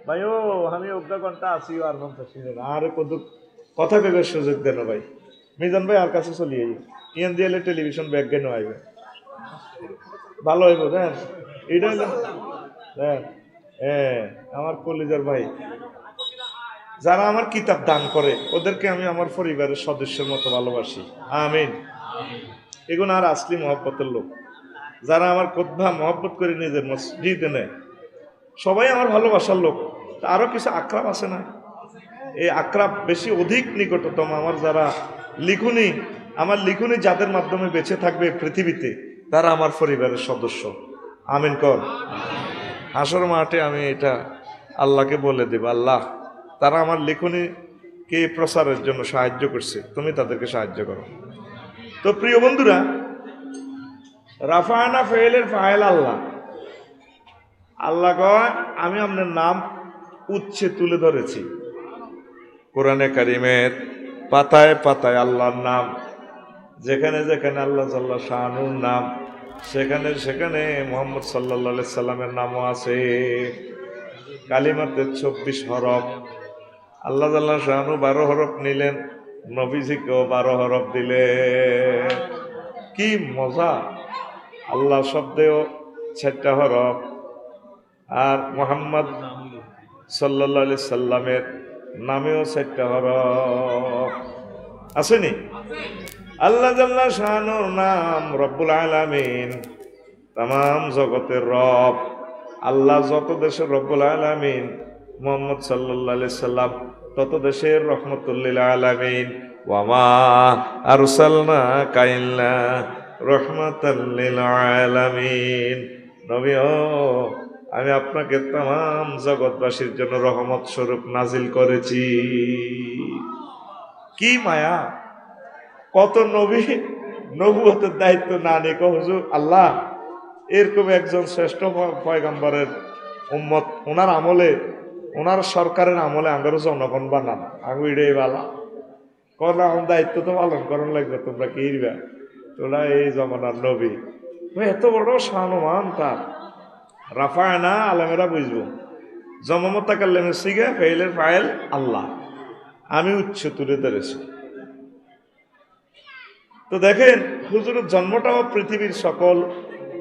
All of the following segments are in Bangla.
ভাই ও আমি অর্ধা ঘন্টা আসি আর ঘন্টা শুনে না আর কত কথা কইবার সুযোগ দেন ভাই। মিজান ভাই আর কাছে চলিয়ে ইয়ান দিলে টেলিভিশন ব্যাগ কেন আইবে ভালো হইব দেন এটা হইলো দেন হ্যাঁ আমার কলিজার ভাই যারা আমার কিতাব দান করে ওদেরকে আমি আমার পরিবারের সদস্যের মতো ভালোবাসি। আমিন। এগুলো আর আসলি মহব্বতের লোক যারা আমার কোথা মহব্বত করে নিজের মসজিদে নেয় সবাই আমার ভালোবাসার লোক। আরো কিছু আক্রাম আছে না, এই আক্রাম বেশি অধিক নিকটতম আমার যারা লিখুনি, আমার লিখুনি যাদের মাধ্যমে বেঁচে থাকবে পৃথিবীতে তারা আমার পরিবারের সদস্য। আমিন কর। হাসর মাঠে আমি এটা আল্লাহকে বলে দেব, আল্লাহ তারা আমার লিখুনিকে প্রচারের জন্য সাহায্য করছে, তুমি তাদেরকে সাহায্য করো। তো প্রিয় বন্ধুরা, রাফায়না ফেলের ফাইল আল্লাহ। আল্লাহ কয় আমি আপনার নাম উচ্ছে তুলে ধরেছি। কোরআনে কারিমের পাতায় পাতায় আল্লাহর নাম, যেখানে যেখানে আল্লাহ জাল্লা শানুর নাম সেখানে সেখানে মুহাম্মদ সাল্লাল্লাহু আলাইহি সাল্লামের নামও আছে। কালিমাতে ২৪ হরফ। আল্লাহ জাল্লা শানু ১২ হরফ নিলেন, নবীজিকেও ১২ হরফ দিলেন। কি মজা! আল্লাহ শব্দেও ৬টা হরফ আর মুহাম্মদ সাল্লাল্লাহু আলাইহি সাল্লামের নামেও ৬টা হরফ আসেনি? আল্লাহ জাল্লা শানুর নাম রব্বুল আলামিন, তামাম জগতের রব। আল্লাহ যত দেশের রব্বুল আলামিন, মুহাম্মদ সাল্লাল্লাহু আলাইহি সাল্লাম তত দেশের রহমতুল লিল আলামিন। ওয়া মা আরসালনাকা ইল্লা রাহমাতাল লিল আলামিন। নবী ও আমি আপনাকে তামাম জগৎবাসীর জন্য রহমত স্বরূপ নাজিল করেছি। কি মায়া! কত নবী নবুয়তের দায়িত্ব না নিয়ে হুজুর আল্লাহ এরকম একজন শ্রেষ্ঠ পয়গম্বরের উম্মত, ওনার আমলে ওনার সরকারের আমলে আঙ্গারও জনগণ বানান আঙ্গুইডে বালা কলা দায়িত্ব তো পালন করার লাগবে। তোমরা কি ইরবা, তোমরা এই জমানার নবী, এত বড় সম্মান তার। রাফায়না আলেমেরা বুঝবো জমামতাকাল্লামের সিগা ফাইলের ফাইল আল্লাহ, আমি উচ্চ তুলে ধরেছি। তো দেখেন হুজুরের জন্মটাও পৃথিবীর সকল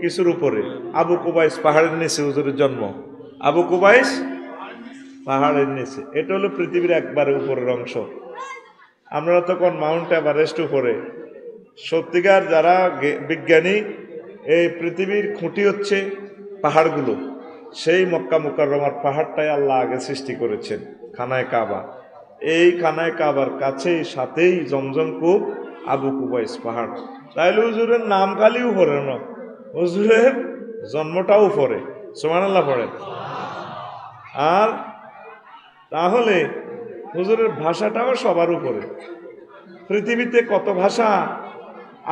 কিছুর উপরে। আবু কুবাইস পাহাড়ের নিচে হুজুরের জন্ম। আবু কুবাইস পাহাড়ের নিচে, এটা হলো পৃথিবীর একবারে উপরের অংশ। আমরা তখন মাউন্ট এভারেস্ট উপরে। সত্যিকার যারা বিজ্ঞানী, এই পৃথিবীর খুঁটি হচ্ছে পাহাড়গুলো। সেই মক্কা মুকাররমার পাহাড়টাই আল্লাহ আগে সৃষ্টি করেছেন, খানায় কাবা। এই খানায় কাবার কাছেই সাথেই জমজম কূপ, আবু কুবাইস পাহাড়। তাইলে হুজুরের নাম খালি উপরে না, হুজুরের জন্মটাও উপরে। সুবহানাল্লাহ পড়েন। আর তাহলে হুজুরের ভাষাটাও সবার উপরে। পৃথিবীতে কত ভাষা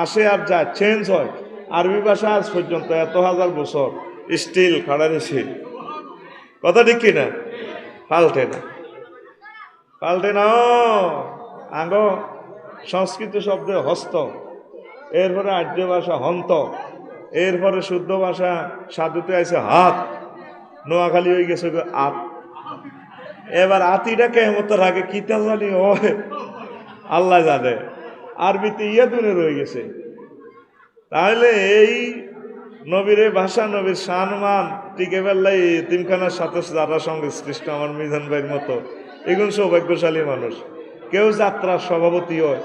আসে আর যায়, চেঞ্জ হয়। আরবি ভাষা আজ পর্যন্ত এত হাজার বছর স্টিল খাড়ানিছি, কথা ঠিক কিনা? পাল্টে না, পাল্টে না। আগ সংস্কৃত শব্দে হস্ত, এরপরে আর্য ভাষা হন্ত, এরপরে শুদ্ধ ভাষা সাধুতে আছে হাত, নোয়াখালী হয়ে গেছে আত। এবার আতিটা কেমতের আগে কিতা জানি হয় আল্লাহ জানে। আরবিতে ইয়াদুনে রয়ে গেছে। তাহলে এই নবীর ভাষা, নবীর সম্মান টিকে বেল্লাই তিমখানার সাথে যারা সঙ্গে সৃষ্ট আমার মিজান ভাইয়ের মতো এগুলো সৌভাগ্যশালী মানুষ। কেউ যাত্রার সভাপতি হয়,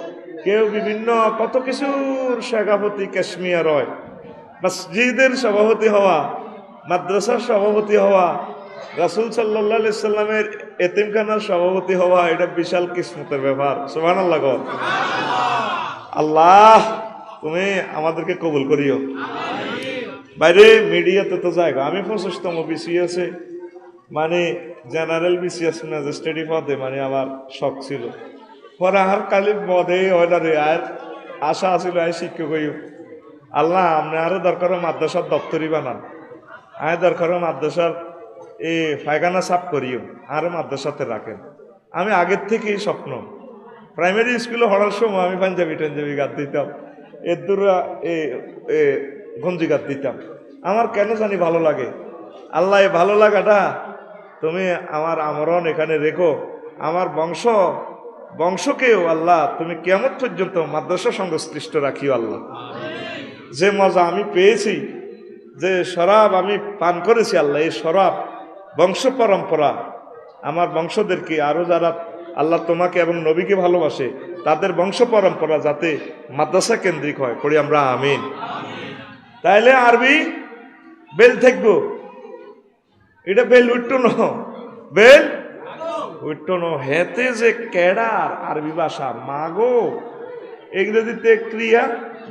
কেউ বিভিন্ন কত কিছুর সভাপতি কাশ্মীর হয়, মসজিদের সভাপতি হওয়া, মাদ্রাসার সভাপতি হওয়া, রাসূল সাল্লাল্লাহু আলাইহি সাল্লামের এতিমখানার সভাপতি হওয়া, এটা বিশাল কিসমতের ব্যাপার। সুবহানাল্লাহ। আল্লাহ তুমি আমাদেরকে কবুল করিও। বাইরে মিডিয়াতে তো জায়গা, আমি 25তম বিসিএসে মানে জেনারেল বিসিএস ম্যাজিস্ট্রেট পদে মানে আমার শখ ছিল। পরে আর কালি মদে ওইদারে আর আশা আছিল আয় শিক্ষক হইও। আল্লাহ আপনি আরো দরকার মাদ্রাসার দপ্তরি বানান, আয় দরকার মাদ্রাসার এই ফায়খানা সাফ করিও, আরো মাদ্রাসাতে রাখেন। আমি আগের থেকেই স্বপ্ন, প্রাইমারি স্কুলে পড়ার সময় আমি পাঞ্জাবি টাঞ্জাবি গাত দিতাম, এর দূরা গঞ্জি গাত দিতাম। আমার কেন জানি ভালো লাগে। আল্লাহ এই ভালো লাগাটা তুমি আমার আমরণ এখানে রেখো, আমার বংশকেও আল্লাহ তুমি কিয়ামত পর্যন্ত মাদ্রাসা সংশ্লিষ্ট রাখিও আল্লাহ। যে মজা আমি পেয়েছি, যে শরাব আমি পান করেছি আল্লাহ, এই শরাব বংশ পরম্পরা আমার বংশদেরকে, আরো যারা আল্লাহ তোমাকে এবং নবীকে ভালোবাসে তাদের বংশ পরম্পরা যাতে মাদ্রাসা কেন্দ্রিক হয়, করি আমরা আমিন। তাইলে আরবি বেল থাকবো, এটা বেল উঠতো না, বেল উঠতো না। হেতে যে কেডার আরবি ভাষা মাগো, ইংরেজিতে ক্রিয়া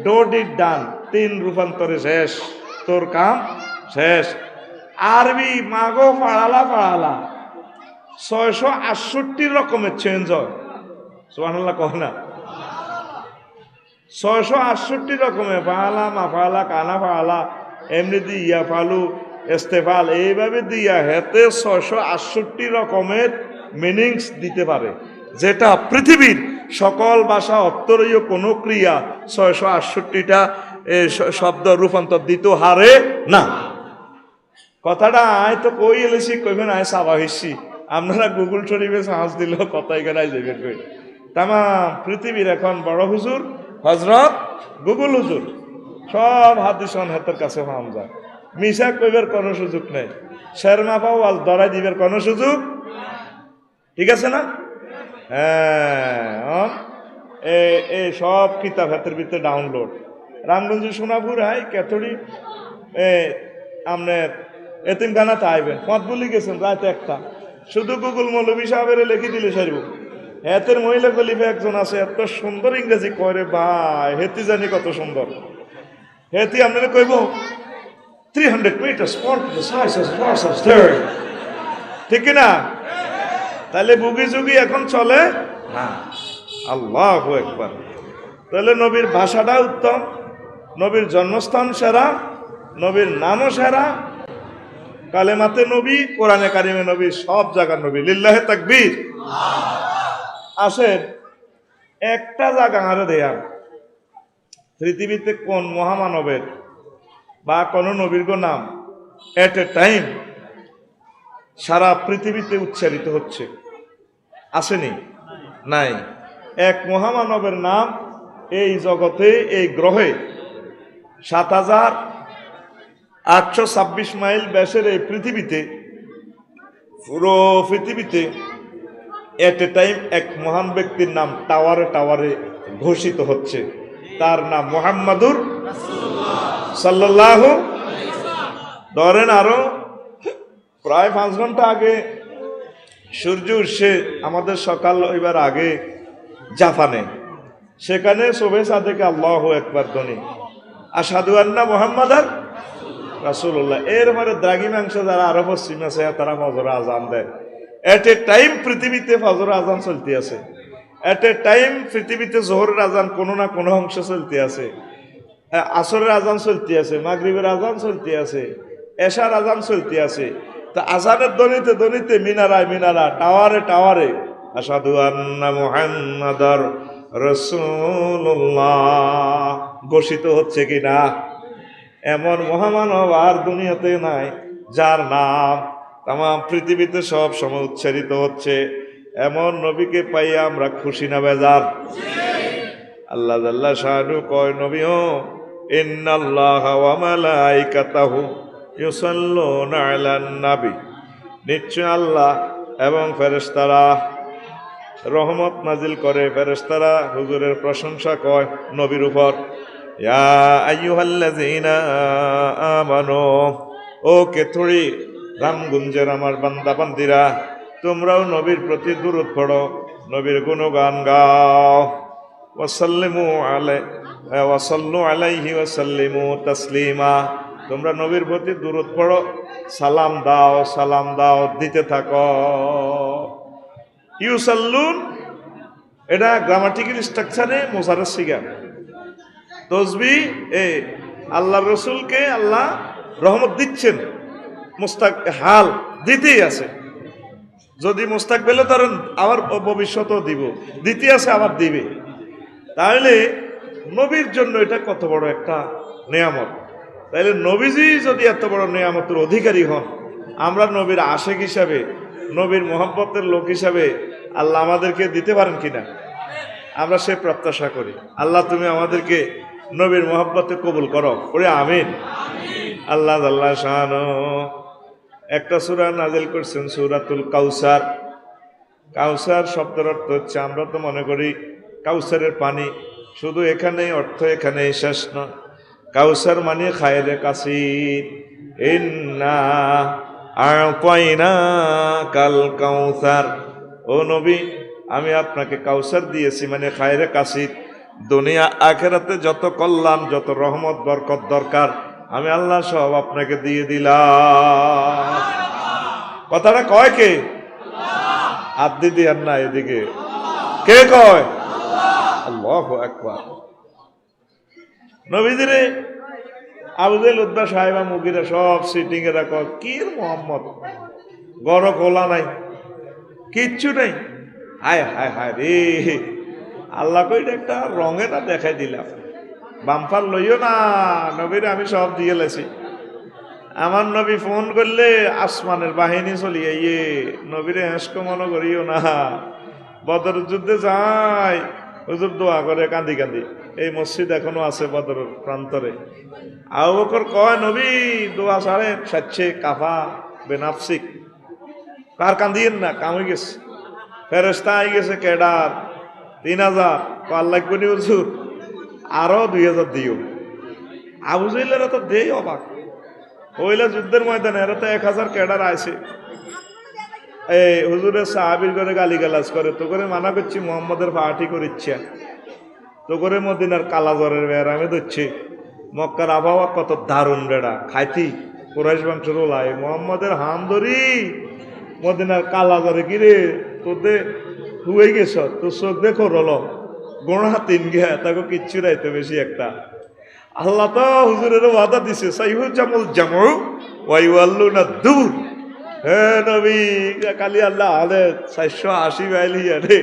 ডোডির ডান, 3 রূপান্তরে শেষ, তোর কাম শেষ। আরবি মাগো ফাড়ালা 668 রকমের চেঞ্জ হয়। সুবহানাল্লাহ কহ না, 668 রকমের ফালা মাফালা কানা ফালা এমনি দিয়া ফালু ইস্তেফাল, এইভাবে দিয়া হেতে 668 রকমের মিনিংস দিতে পারে, যেটা পৃথিবীর সকল ভাষা অত্তরীয় কোনো ক্রিয়া 668টা শব্দ রূপান্তর দিতে হারে না। কথাটা আয় তো কই এলেছি, কইবেন আয় সাবা হিসি, আপনারা গুগল শরীফে সাহস দিল কথা এখানে যাবেন কই। তামাম পৃথিবীর এখন বড় হুজুর হজরত গুগল হুজুর, সব হাদিসন হাতের কাছে পাওয়া যায়। মিশা কইবার কোনো সুযোগ নেই, শেরমা পাও আজ ধরাই দিবার কোনো সুযোগ, ঠিক আছে না? হ্যাঁ, এই সব কিতাব হাতের ভিতরে ডাউনলোড। রামগঞ্জ সোনাপুর হাই ক্যাথরি আপনার এতিমখানাতে আইবেন, পথ বলি গেছেন রাত একটা, শুধু গুগল মৌলবী সাহেবের লিখে দিলে সারব। হেতের মহিলা খলিফা একজন আছে, এত সুন্দর ইংরেজি করে ভাই, হেতি জানি কত সুন্দর। হেতি আপনারা কইব 300 মিটার ঠিক কিনা? তাহলে বুগি যুগি এখন চলে না। আল্লাহু আকবার। তাহলে নবীর ভাষাটা উত্তম, নবীর জন্মস্থান সেরা, নবীর নামও সেরা, কালেমাতে নবী, কোরআনে কারিমে নবী, সব জায়গার নবী। লিল্লাহে তাকবীর। আসেন একটা জায়গা আরে দেয়া, পৃথিবীতে কোন মহামানবের বা কোন নবীর নাম এট এ টাইম সারা পৃথিবীতে উচ্চারিত হচ্ছে? আসেনি? নাই। এক মহামানবের নাম এই জগতে, এই গ্রহে 7,826 মাইল ব্যাসের এই পৃথিবীতে, পুরো পৃথিবীতে এট এ টাইম এক মহান ব্যক্তির নাম টাওয়ারে টাওয়ারে ঘোষিত হচ্ছে। তার নাম মুহাম্মাদুর সাল্লাল্লাহু। ধরেন আরো প্রায় 5 ঘন্টা আগে সূর্য উঠছে, আমাদের সকাল হইবার আগে জাপানে, সেখানে শোভে সাদেকে আল্লাহু আকবার ধ্বনি, আশহাদু আন্না মুহাম্মাদার রাসূলুল্লাহ। এরপরে দ্রাঘিমাংশ যারা আরো পশ্চিম আছে তারা ফজর আজান দেয়। এট এ টাইম পৃথিবীতে ফজর আজান চলতে আছে, এট এ টাইম পৃথিবীতে জোহরের আজান কোনো না কোনো অংশ চলতে আছে, আসরের আজান চলতে আছে, মাগরিবের আজান চলতে আছে, এশার আজান চলতে আছে। তা আজানের ধ্বনিতে ধ্বনিতে মিনারায় মিনারা, টাওয়ারে টাওয়ারে আশহাদু আন্না মুহাম্মাদার রাসূলুল্লাহ ঘোষিত হচ্ছে কিনা? এমন মহামানব আর দুনিয়াতে নাই যার নাম তাম পৃথিবীতে সব সময় উচ্চারিত হচ্ছে। এমন নবীকে পাইয়া আমরা খুশি না বেজার? আল্লাহ জাল্লা শানু কয়, নবীও ইন্নাল্লাহা ওয়া মালাইকাতাহু ইউসাল্লুনা আলান নবী, নিশ্চয় আল্লাহ এবং ফেরেশতারা রহমত নাজিল করে, ফেরেশতারা হুজুরের প্রশংসা কয় নবীর উপর। ইয়া আইয়ুহাল্লাযীনা আমানু, ও কেথুরি রামগঞ্জের আমার বান্দা বান্দিরা, তোমরাও নবীর প্রতি দুরূদ পড়ো, নবীর গুণগান গাও। ওয়াসাল্লু আলাইহি ওয়াসাল্লিমু তাসলিমা, তোমরা নবীর প্রতি দুরূদ পড়ো, সালাম দাও, দিতে থাকো। ইউসাল্লুন এটা গ্রামাটিক্যাল স্ট্রাকচারে মোজারের সিগা। তসবিহ আল্লাহ রসুলকে আল্লাহ রহমত দিচ্ছেন, মুস্তাক হাল দিতেই আছে। যদি মুস্তাকবেলে ধরেন আবার ভবিষ্যতেও দিব, দিতে আছে আবার দিবে। তাহলে নবীর জন্য এটা কত বড় একটা নিয়ামত। তাইলে নবীজি যদি এত বড় নিয়ামতের অধিকারী হন, আমরা নবীর আশিক হিসাবে, নবীর মোহাব্বতের লোক হিসাবে আল্লাহ আমাদেরকে দিতে পারেন কিনা, আমরা সে প্রত্যাশা করি। আল্লাহ তুমি আমাদেরকে নবীর মোহাব্বতে কবুল করো, ওরে আমিন। আল্লাহ আল্লাহ শাহানো একটা সূরা নাজিল করছেন, সূরাতুল কাউসার। কাউসার শব্দের অর্থ হচ্ছে, আমরা তো মনে করি কাউসারের পানি, শুধু এখানেই অর্থ, এখানেই শেষ নয়। কাউসার মানে খায়রে কাসির। ইন্না আ'তাইনাকাল কাউসার, ও নবী আমি আপনাকে কাউসার দিয়েছি, মানে খায়রে কাসির। দুনিয়া আখিরাতে যত কল্যাণ, যত রহমত বরকত দরকার আমি আল্লাহ সব আপনাকে দিয়ে দিলাম। কথাটা কয় কে? আব্দি দিয়ার না, এদিকে কে কয়? আল্লাহু আকবার। নবীজিরে আবু জেহেল, উতবা, সাহেবা, মুগিরা সব সিটিং এ রাখো, কি মোহাম্মদ, গড় খোলা নাই, কিচ্ছু নাই। হায় হায় হায় রে, আল্লাহ কইটা একটা রঙেটা দেখাই দিলাম, বাম্পার লইও না, নবীরে আমি সব দিয়ে লেছি। আমার নবী ফোন করলে আসমানের বাহিনী চলিয়ে ইয়ে, নবীরে হেঁসকো মনে করিও না। বদর যুদ্ধে যাই, হুজুর দোয়া করে কান্দি কান্দি, এই মসজিদ এখনো আছে বদর প্রান্তরে। আবু বকর কয়, নবী দোয়া সারে সাচ্ছে কাফা বেনাফসিক, কার কান্দিয়েন না, কাম হয়ে গেছে, ফেরেস্তা আই গেছে কেডার 3000, কার লাগবে নি হুজুর, আরো 2000 দিও। আবু জেহেলেরা তো দেই অবাক, হইলে যুদ্ধের ময়দানে এরা তো 1000 ক্যাডার আছে। এই হুজুরের সাহাবীর করে গালিগালাজ করে, তো করে মানা করছি মোহাম্মদের পার্টি করিচ্ছে, তো করে মদিনার কালাজরের বেড়ামে ধরছে। মক্কার আবহাওয়া কত দারুণ বেড়া, খাইতি কুরাইশ বংশের ওলাই মোহাম্মদের হাম ধরি মদিনার কালাজরে, কিরে তোদের হুয়ে গেছ, তোর চোখ দেখো রল গোড়া 3 গিয়া, তাকে কিচ্ছু রাইতে বেশি একটা। আল্লাহ তো হুজুরের ওয়াদা দিছে, সাইহু জামুল জামু ওয়াইওয়াল্লুনা দুর। হে নবী, কালি আল্লাহ আলে 480 বাইলি আরে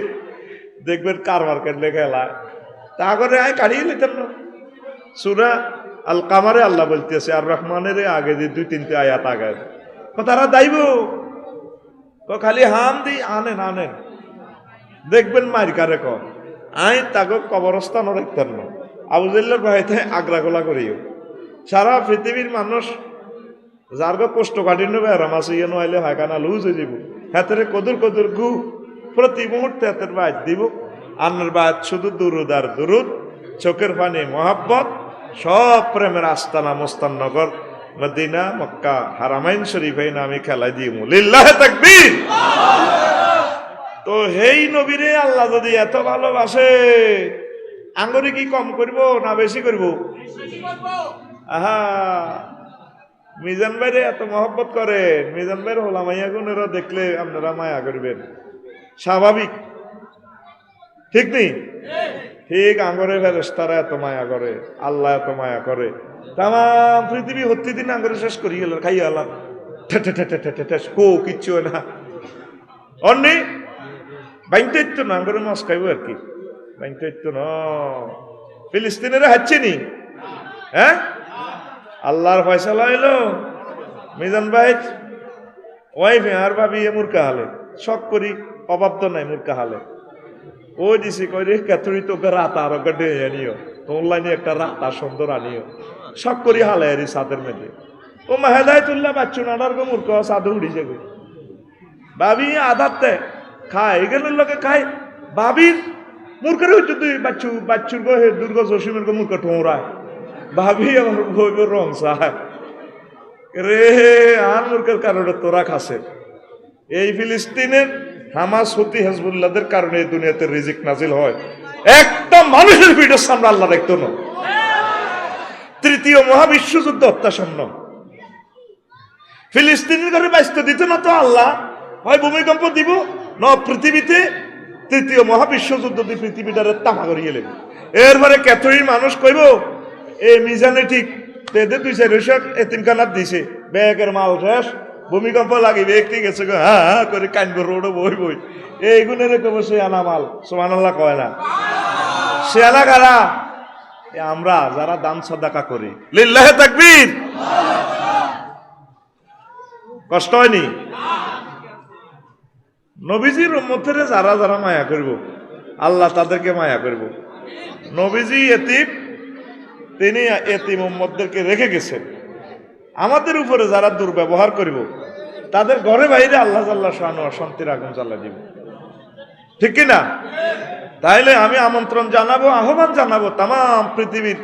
দেখবেন কার মার্কেট লেখা তা করে আয় কাড়িয়ে নিতেন না। সূরা আল কামারে আল্লাহ বলতেছে, আর রহমানের আগে যে 2-3 আয়াত আগে তারা দাইব, খালি হাম দি আনেন আনেন, দেখবেন মার কারে ক আই তাকে কবরস্থানও রাখতেন না। আবু জেহেলের ভাইতে আগ্রা গোলা করিও, সারা পৃথিবীর মানুষ যার কষ্ট কাঠিন্য বেড়াম আছে, ইয়ে নইলে হায়খানা লুজ হয়ে যাব, হাতের কদুর কদুর গু প্রতি মুহূর্তে হাতের বাদ দিব। আন্নার বাদ শুধু দুরুদ আর দুরুদ, চোখের পানি মোহাব্বত, সব প্রেমের আস্তানা মোস্তাননগর মদিনা মক্কা হারামাইন শরীফাইন আমি খেলাই দিমু, লিল্লাহে তাকবীর। তো হেই নবীরে আল্লাহ যদি এত ভালোবাসে, আঙ্গুরি কি কম করব না বেশি করব? আহা, মিজান ভাইরে এত মহব্বত করেন, মিজান ভাইয়ের হোলা মাইয়া গুনেরও দেখলে আপনারা মায়া করবেন, স্বাভাবিক, ঠিক নেই? ঠিক আঙ্গরে ফেরেশতারা এত মায়া করে, আল্লাহ এত মায়া করে, তাম পৃথিবী হত্যি দিন আঙ্গরে শেষ করি গেল, খাই আল্লাহ কো কিচ্ছু না, অন্যে বাইনতে ইত্য না আঙ্গরে মাছ খাইব আর কি, বাইনতে ইত্য ন। ফিলিস্তিনেরা হাচ্ছে নি, হ্যাঁ আল্লাহর ফয়সালা এলো। মিজান ভাই ওয়াইফে আর ভাবি এ মূর্খা হালে, শখ করি অভাব তো নাই মূর্খা হালে, ওই দিছি কই রে কেতুরি তোকে রাত আর গডে আনিও, তোর লাইনে একটা রাত আর সুন্দর আনিও, শখ করি হালে এরি সাদের মেঝে। ও মাহেদায়তুল্লাহ বাচ্চু নাডার গো মূর্খ সাধু উড়িছে গো, ভাবি আদাতে খায় এগুলোর লোকে খায়, ভাবির মূর্খের হচ্ছে তুই বাচ্চু, বাচ্চুর গো হে দুর্গ জসিমের গো মূর্খ ঠোঁড়ায়, ভাবি আমার বইব রং সাহায় রে, আর মূর্খের কারণে তোরা খাসে। এই ফিলিস্তিনের হামাস হুতি হিজবুল্লাহদের কারণে এই দুনিয়াতে রিজিক নাজিল হয়, একটা মানুষের ভিডিও সামনে আল্লাহ দেখতো না। তৃতীয় মহাবিশ্বযুদ্ধ হত্যাসন্ন, ফিলিস্তিনের ঘরে বাঁচতে দিত না তো আল্লাহ, হয় ভূমিকম্প দিব ন পৃথিবীতে তৃতীয় মহাবিশ্বযুদ্ধ দিয়ে পৃথিবীটারে তামা করিয়ে লেবে। এরপরে ক্যাথরিন মানুষ কইব এই মিজানে ঠিক তেদের 2-4 এতিমখানার দিছে, ব্যাগের মাল শেষ, ভূমিকম্প লাগিবে একটি গেছে হ্যাঁ হ্যাঁ করে কানবো রোড বই বই, এইগুলো কব সে আনা মাল, সুবহানাল্লাহ কয় না? সে আনা কারা? আমরা যারা দান সাদাকা করি, লিল্লাহে তাকবীর। কষ্ট হয়নি? নবীজির উম্মতের যারা যারা মায়া করব আল্লাহ তাদেরকে মায়া করব। নবীজি এতিম, তিনি এতিম উম্মতদেরকে রেখে গেছেন। আমাদের উপরে যারা দুর্ব্যবহার করব তাদের ঘরে বাইরে আল্লাহ জাল্লাহ শানু শান্তির আগুন জ্বালা দিব, ঠিক কিনা? তাইলে আমি আমন্ত্রণ জানাবো, আহ্বান জানাবো তাম পৃথিবীর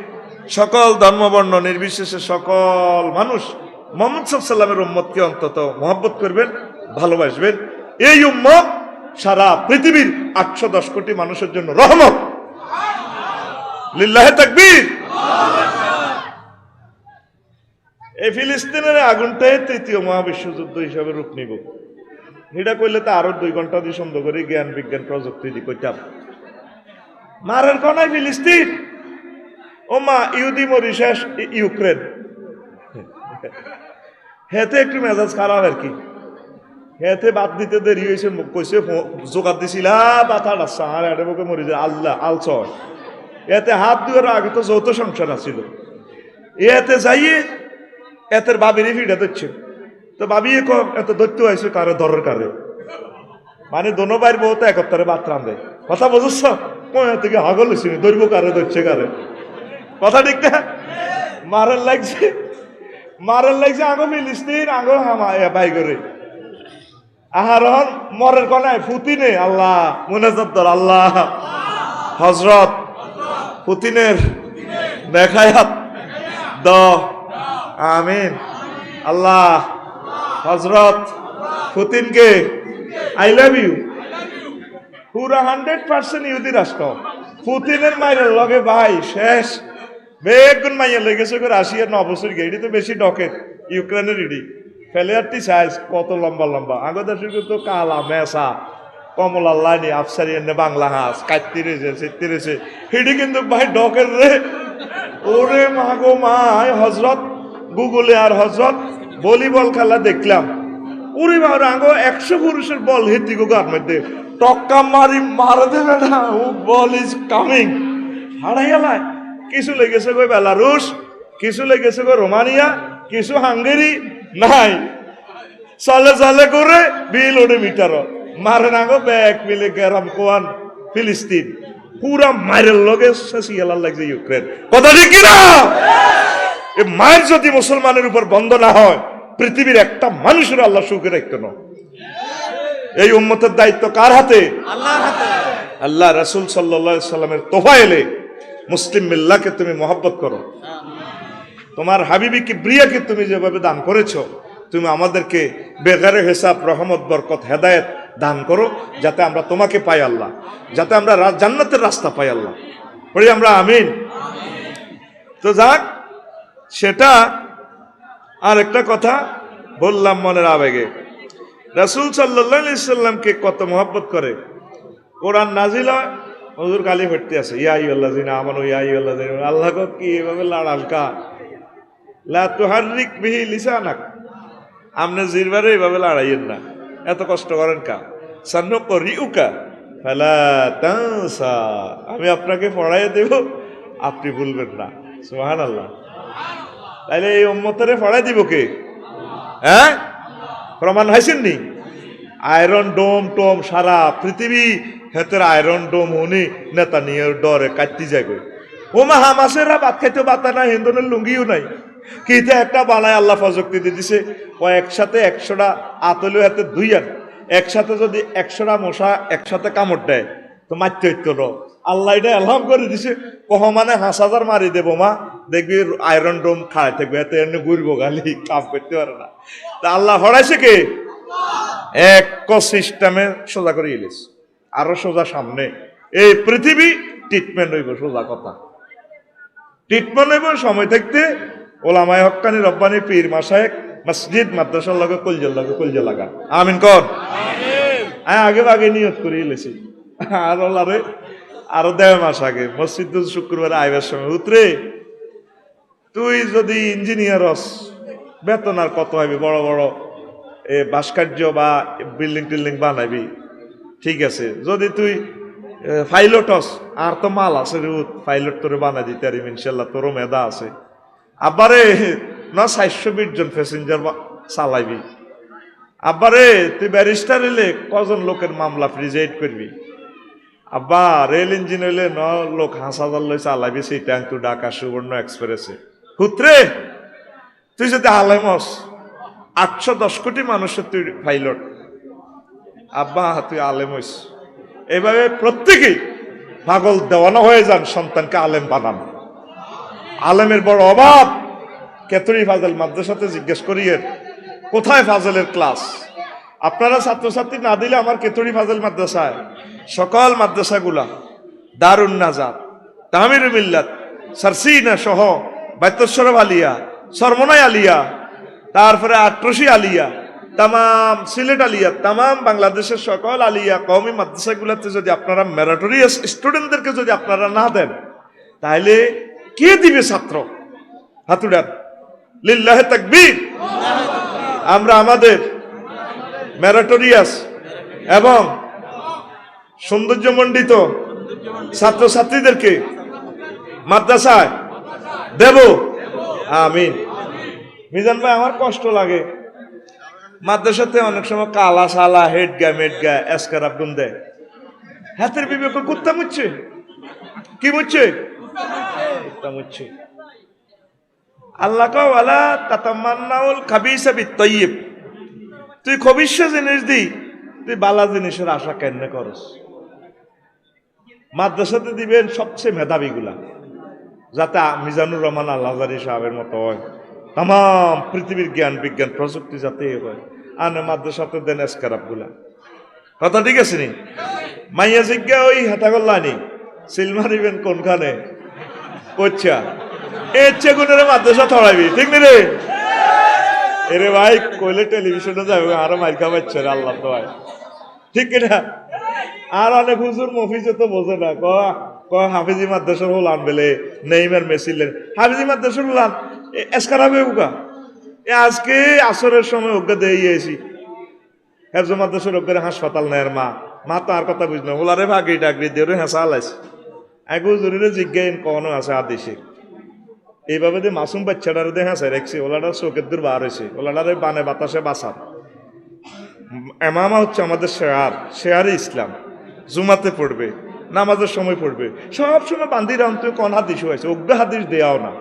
সকল ধর্মবর্ণ নির্বিশেষে সকল মানুষ মুহাম্মদ সাল্লাল্লাহু আলাইহি ওয়াসাল্লামের উম্মতকে অন্তত মহব্বত করবেন, ভালোবাসবেন। এই উম্মত সারা পৃথিবীর 810 কোটি মানুষের জন্য রহমত। লিল্লাহে তাকবীর। এই ফিলিস্তিনের আগুনটাই তৃতীয় মহাবিশ্বযুদ্ধ হিসাবে রূপ নিব। এটা কইলে তো আরো 2 ঘন্টা দিয়ে সুন্দর করে জ্ঞান বিজ্ঞান প্রযুক্তি দিয়ে কইতাম। মারের কোনায় ফিলিস্তিন, ও মা ইহুদি মরিশাস ইউক্রেন, হেতে একটু মেজাজ খারাপ আর কি। হেতে বাদ দিতে দেরি হয়েছে, কইছে জোগাড় দিছিলা বাতা ডাসা আর এটা বুকে মরি যায় আল্লাহ আলস। এতে হাত দুয়ার আগে তো যৌথ সংসার আছিল, এতে যাইয়ে এতের বাবিরই ফিডা দিচ্ছে। তো বাবি এত দৈত্য হয়েছে কারে দরের কারে, মানে দোনো বাইর বউ তো একত্তরে বাত রান্ধে। কথা বুঝছ? থেকে হাগল হয়েছি দৈর্ব কারে ধরছে কারে, কথা ঠিক না? মারার লাগছে, মারার লাগছে আগো ফিলিস্তিন আগো বাই করে আহারন মরের কনায় পুতিনে আল্লাহ মুনাজাত আল্লাহ হজরত পুতিনের দেখায়াত দ আমিন। আল্লাহ হজরত পুতিনকে আই লাভ ইউ। পুরা 100% ইহুদি রাষ্ট্র পুতিনের মায়ের লগে ভাই শেষ বেগুন মাইয়া লেগেছে করে 89 বছর গে। এটি তো বেশি ডকেট ইউক্রেনের ইডি ফেলিয়ারটি সাইজ কত লম্বা লম্বা। আগের দেশে তো কালা মেসা কমলা লাইনি আফসারি এনে বাংলা হাঁস কাটতে রয়েছে চিত্তি রয়েছে, হিডি কিন্তু ভাই ডকের রে। ওরে মা গো মা, হজরত গুগলে আর হজরত ভলিবল খেলা দেখলাম। ওরে বাবা আগো 100 পুরুষের বল হেতি গো গার মধ্যে টক্কা মারি মারা দেবে না, ও বল ইজ কামিং। হারাই গেলায় কিছু লেগেছে গো বেলারুশ, কিছু লেগেছে গো রোমানিয়া, কিছু হাঙ্গেরি নাই। চলে চলে করে বিল ওডে মিটার মারে না গো ব্যাগ মিলে গেরাম কোয়ান ফিলিস্তিন পুরা মায়ের লগে শেষিয়ালার লাগছে ইউক্রেন। কথা ঠিক কিনা? এই মায়ের যদি মুসলমানের উপর বন্ধ না হয় পৃথিবীর একটা মানুষের আল্লাহ সুখে রাখতো না। এই উম্মতের দায়িত্ব কার হাতে? আল্লাহর হাতে। আল্লাহ রাসূল সাল্লাল্লাহু আলাইহি সাল্লামের তোফায়েলে মুসলিম মিল্লাহকে তুমি মহব্বত করো, তোমার হাবিবি কিবরিয়াকে তুমি যেভাবে দান করেছো, তুমি আমাদেরকে বেগারে হিসাব রহমত বরকত হেদায়েত দান করো, যাতে আমরা তোমাকে পাই আল্লাহ, যাতে আমরা জান্নাতের রাস্তা পাই আল্লাহ। পড়ি আমরা আমিন। তো যাক, সেটা আর একটা কথা বললাম মনের আবেগে। রাসূল সাল্লাল্লাহু আলাইহি সাল্লামকে কত মহব্বত করে। কোরআন নাজিল হয়, হুজুর গালি ভর্তি আছে, ইয়া আইয়ুহাল্লাযিনা আমানু ইয়া আইয়ুহাল্লাযিনা। আল্লাহ গো কি এভাবে লাড়ালকা, লা তুহাররিক বিহি লিসানাক, আপনি জিরবারে এভাবে লড়াইয়েন না, এত কষ্ট করেন কা। সানুকরিউকা ফালা তানসা, আমি আপনাকে পড়াইয়ে দেব, আপনি ভুলবেন না। সুবহানাল্লাহ। তাইলে এই উম্মতের পড়াই দিব কে? হ্যাঁ, প্রমাণ হয়েছেন নি? আয়রন ডোম টোম সারা পৃথিবী হেতের আয়রন ডোম উনি নেতা নিয়ে ডরে কাটতে যাবে। ওমা হামাসেরা ভাত খাইতে বাতা না, হিন্দুনের লুঙ্গিও নাই, কিতে একটা বানায় আল্লাহ প্রযুক্তি দিয়ে দিছে। ও একসাথে 100টা আতলীয় হাতে ধুইয়ান, একসাথে যদি 100টা মশা একসাথে কামড় দেয় তো মারতে হইতো না। আল্লাহ এটা এলহাম করে দিছে, কহ মানে 5,000 মারি দেবো মা, দেখবি আয়রন ডোম খাড়াই থাকবে, এতে এমনি ঘুরবো, গালি কাম করতে পারে না। তা আল্লাহ হরাইছে কে? এক সিস্টেমে সোজা করে ইলিস, আরো সোজা সামনে এই পৃথিবী ট্রিটমেন্ট হইব। সোজা কথা, ট্রিটমেন্ট হইব সময় থাকতে। ওলামায়ে হক্কানি রব্বানি পীর মাশায়েখ মসজিদ মাদ্রাসার লগে কলজা লাগা। আমিন কর। আগে আগে নিয়ত করে ইলেছি, আর ওলারে আরো 1.5 মাস আগে মসজিদ শুক্রবারে আইবার সময়, উতরে তুই যদি ইঞ্জিনিয়ার হস বেতন আর কত হইবে, বড় বড় ভাস্কর্য বা বিল্ডিং টিল্ডিং বানাবি, ঠিক আছে। যদি তুই পাইলট হস, আর তো মাল আছে রে, পাইলট তোরে বানাই দিতে পারিম ইনশাল্লাহ, তোরও মেধা আছে। আবারে না 420 জন প্যাসেঞ্জার চালাইবি, আব্বারে তুই ব্যারিস্টার এলে কজন লোকের মামলা প্রিজাইড করবি? আব্বা রেল ইঞ্জিন হইলে 9 লোক হাসাজার লই চালাবি সেইটা তুই ঢাকা সুবর্ণ এক্সপ্রেসে। পুত্রে তুই যদি আলেমস 810 কোটি মানুষের তুই পাইলট, আব্বা তুই আলেম হইস। এইভাবে প্রত্যেকেই পাগল দেওয়ানো হয়ে যান, সন্তানকে আলেম বানান। আলেমের বড় অভাব। কেতরি ফাজল মাদ্রাসাতে জিজ্ঞেস করিয়ে কোথায় ফাজলের ক্লাস? আপনারা ছাত্রছাত্রী না দিলে আমার কেতরি ফাজল মাদ্রাসায় সকল মাদ্রাসাগুলা দারুন নাজাত, তামিরুল মিল্লাত, সারসিনা সহ বাইতুসরফ আলিয়া, সরমনাই আলিয়া, তারপরে আট্রসি আলিয়া, তামাম সিলেট আলিয়া, তামাম বাংলাদেশের সকল আলিয়া কওমি মাদ্রাসাগুলোতে যদি আপনারা মেরিটোরিয়াস স্টুডেন্টদেরকে যদি আপনারা না দেন, তাহলে কে দিবে ছাত্র? হাতুড়ান লিল্লাহে তাকবীর। আমরা আমাদের মেরিটোরিয়াস এবং সৌন্দর্যমণ্ডিত ছাত্রছাত্রীদেরকে মাদ্রাসায় দেব, আমিন। মিজান ভাই, আমার কষ্ট লাগে মাদ্রাসাতে অনেক সময় কালা সালা হেডগা মেডগা এসকার আব্দুন দেয়, হাতের বিবেক কুত্তা মুচ্ছে। কি মুচ্ছে? কুত্তা মুচ্ছে। আল্লাহ ওয়ালা তাতামান্নাউল খাবিসা বিত-তাইয়্যিব। তুই খবিস জিনিস দি তুই বালা জিনিসের আশা কেন করস? মাদ্রাসাতে দিবেন সবচেয়ে মেধাবীগুলা, যাতে মিজানুর রহমান আল আজহারী সাহেবের মতো হয়, তাম পৃথিবীর জ্ঞান বিজ্ঞান প্রযুক্তি যাতে হয়। আর মাদ্রাসাতে দেন এসকারাবগুলা। কথা ঠিক আছে নি? মাইয়া জিজ্ঞা ওই হেতাগল্লানি সিল মারিবেন কোনখানে কচ্ছা এগুনের মাদ্রাসা ছড়াবি, ঠিক নি রে? এরে ভাই কইলে টেলিভিশনে যাবে আরো মাইর খাওয়াচ্ছে রে, আল্লাহ তো হয়, ঠিক কিনা? আর অনেক হুজুর মফিজে তো বোঝে না, হাফিজি মাদ্রাসার হলান বেলে নেইমার মেসিলেন হাফিজি মাদ্রাসার হলান এসকারাবে উকা। আজকে আসরের সময় ওকে দিয়েছি হেফজ মাদ্রাসার ওকে হাসপাতাল নেয় মা তো আর কথা বুঝ না, ওলারে ভাগি ডাকরি দিয়ে হেঁচা আলাইছে। এক হুজুরে জিজ্ঞাসা কখনো আছে আদেশে এইভাবে যে মাসুম বাচ্চাটারে দিয়ে হেঁচা রাখছে, ওলাটার চোখের দূর বার হয়েছে, ওলাটারে বানে বাতাসে বাঁচান। এমামা হচ্ছে আমাদের শেয়ারে ইসলাম, জুমাতে পড়বে, নামাজের সময় পড়বে, সব সময় বান্ধি রাম। তুই কোন হাদিস হয়েছে? অজ্ঞ হাদিস দেয়াও না।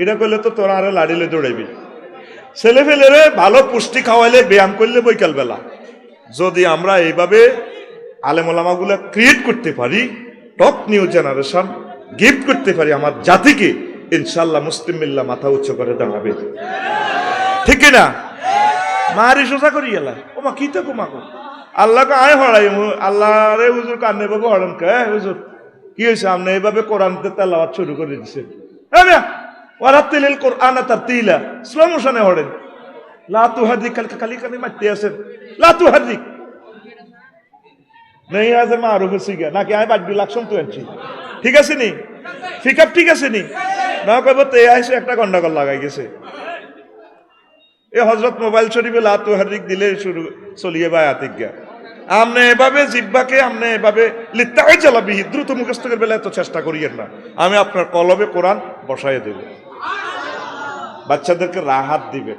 এটা করলে তো তোরা আরে লাড়িলে দৌড়াবি। ছেলে ফেলেরে ভালো পুষ্টি খাওয়াইলে ব্যায়াম করলে বৈকাল বেলা যদি আমরা এইভাবে আলেমোলামাগুলা ক্রিয়েট করতে পারি, টপ নিউ জেনারেশন গিফট করতে পারি আমার জাতিকে, ইনশাল্লাহ মুসলিম মিল্লাহ মাথা উচ্চ করে দাঁড়াবে, ঠিক কিনা? মারি সোজা করি গেলা ও মা কি তো কুমাকো আল্লাহকে আয় হড়াই আল্লাহ রে হুজুর কান্নে বাবু হড়ন কে হুজুর কি হয়েছে? আপনি এইভাবে কোরআনতে তেলাওয়াত শুরু করে দিচ্ছেন। ওয়ারাতিলিল কোরআন তারতিলা, স্লো মোশনে হড়েন। লা তুহাররিক, খালি খালি মারতে আছেন, লা তুহাররিক নেই আছে মারুফ সিগা নাকি আমি বাদ বিলাকশন তো আনছি, ঠিক আছে নি? ফিকাপ ঠিক আছে নি? না কইব তে আইছে একটা গন্ডাগোল লাগাই গেছে। এ হযরত মোবাইল শরীফে লা তুহাররিক দিলে শুরু চলিয়ে বা আতিজ্ঞা। আমনে এভাবে জিব্বাকে আমনে এভাবে লিত্তাই চালাবি, দ্রুত মুখস্থের বেলা এত চেষ্টা করিয়েন না। আমি আপনার কলবে কোরআন বসাই দেব, বাচ্চাদেরকে রাহাত দিবেন,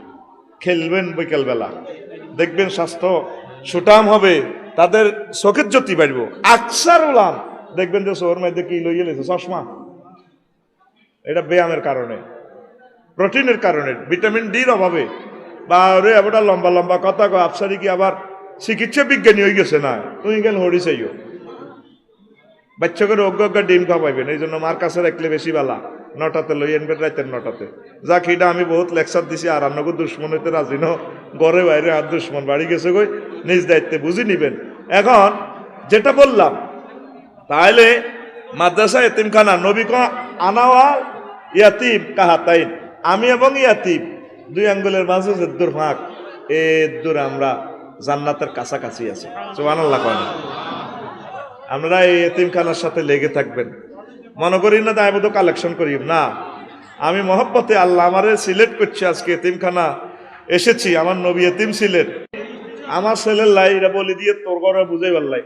খেলবেন বিকেল বেলা, দেখবেন স্বাস্থ্য সুটাম হবে, তাদের চোখের জ্যোতি বাড়ব। আকসার উলাম দেখবেন যে শোর মধ্যে কি লইয়ে লেছে চশমা, এটা ব্যায়ামের কারণে, প্রোটিনের কারণে, ভিটামিন ডির অভাবে। বা রে এবার লম্বা লম্বা কথা কো আফসারি কি আবার চিকিৎসা বিজ্ঞানী হয়ে গেছে না, তুই গেল হরি চাইও বাচ্চা করে অজ্ঞ ডিম খাওয়াইবেন। এই জন্য মার কাছে রাখলে বেশি বালা, 9টাতে লই আনবেন, রাতের 9টাতে। যাক এটা আমি বহুত লেকচার দিছি, আর রান্নাকে দুশ্মন হইতে রাজি ন, ঘরে বাইরে আর দুশ্মন বাড়ি গেছে গই, নিজ দায়িত্বে বুঝি নিবেন। এখন যেটা বললাম, তাহলে মাদ্রাসা এতিমখানা নবী ক আনাওয়া ইয়াতিম কাহাতাইন, আমি এবং ইয়াতিম 2 আঙ্গুলের মাঝে যে দূর ফাঁক, এ দূর আমরা জান্নাতের কাছাকাছি আছি। সুবহানাল্লাহ কয় না? আমরা এই এতিমখানার সাথে লেগে থাকবেন। মনে করি না দায়বদ্ধ কালেকশন করি না, আমি মহব্বতে আল্লাহ আমারে সিলেক্ট করছি, আজকে এতিমখানা এসেছি। আমার নবী এতিম ছিলেন, আমার ছেলের লাই এটা বলি দিয়ে তোর ঘরে বুঝাই পারলাই।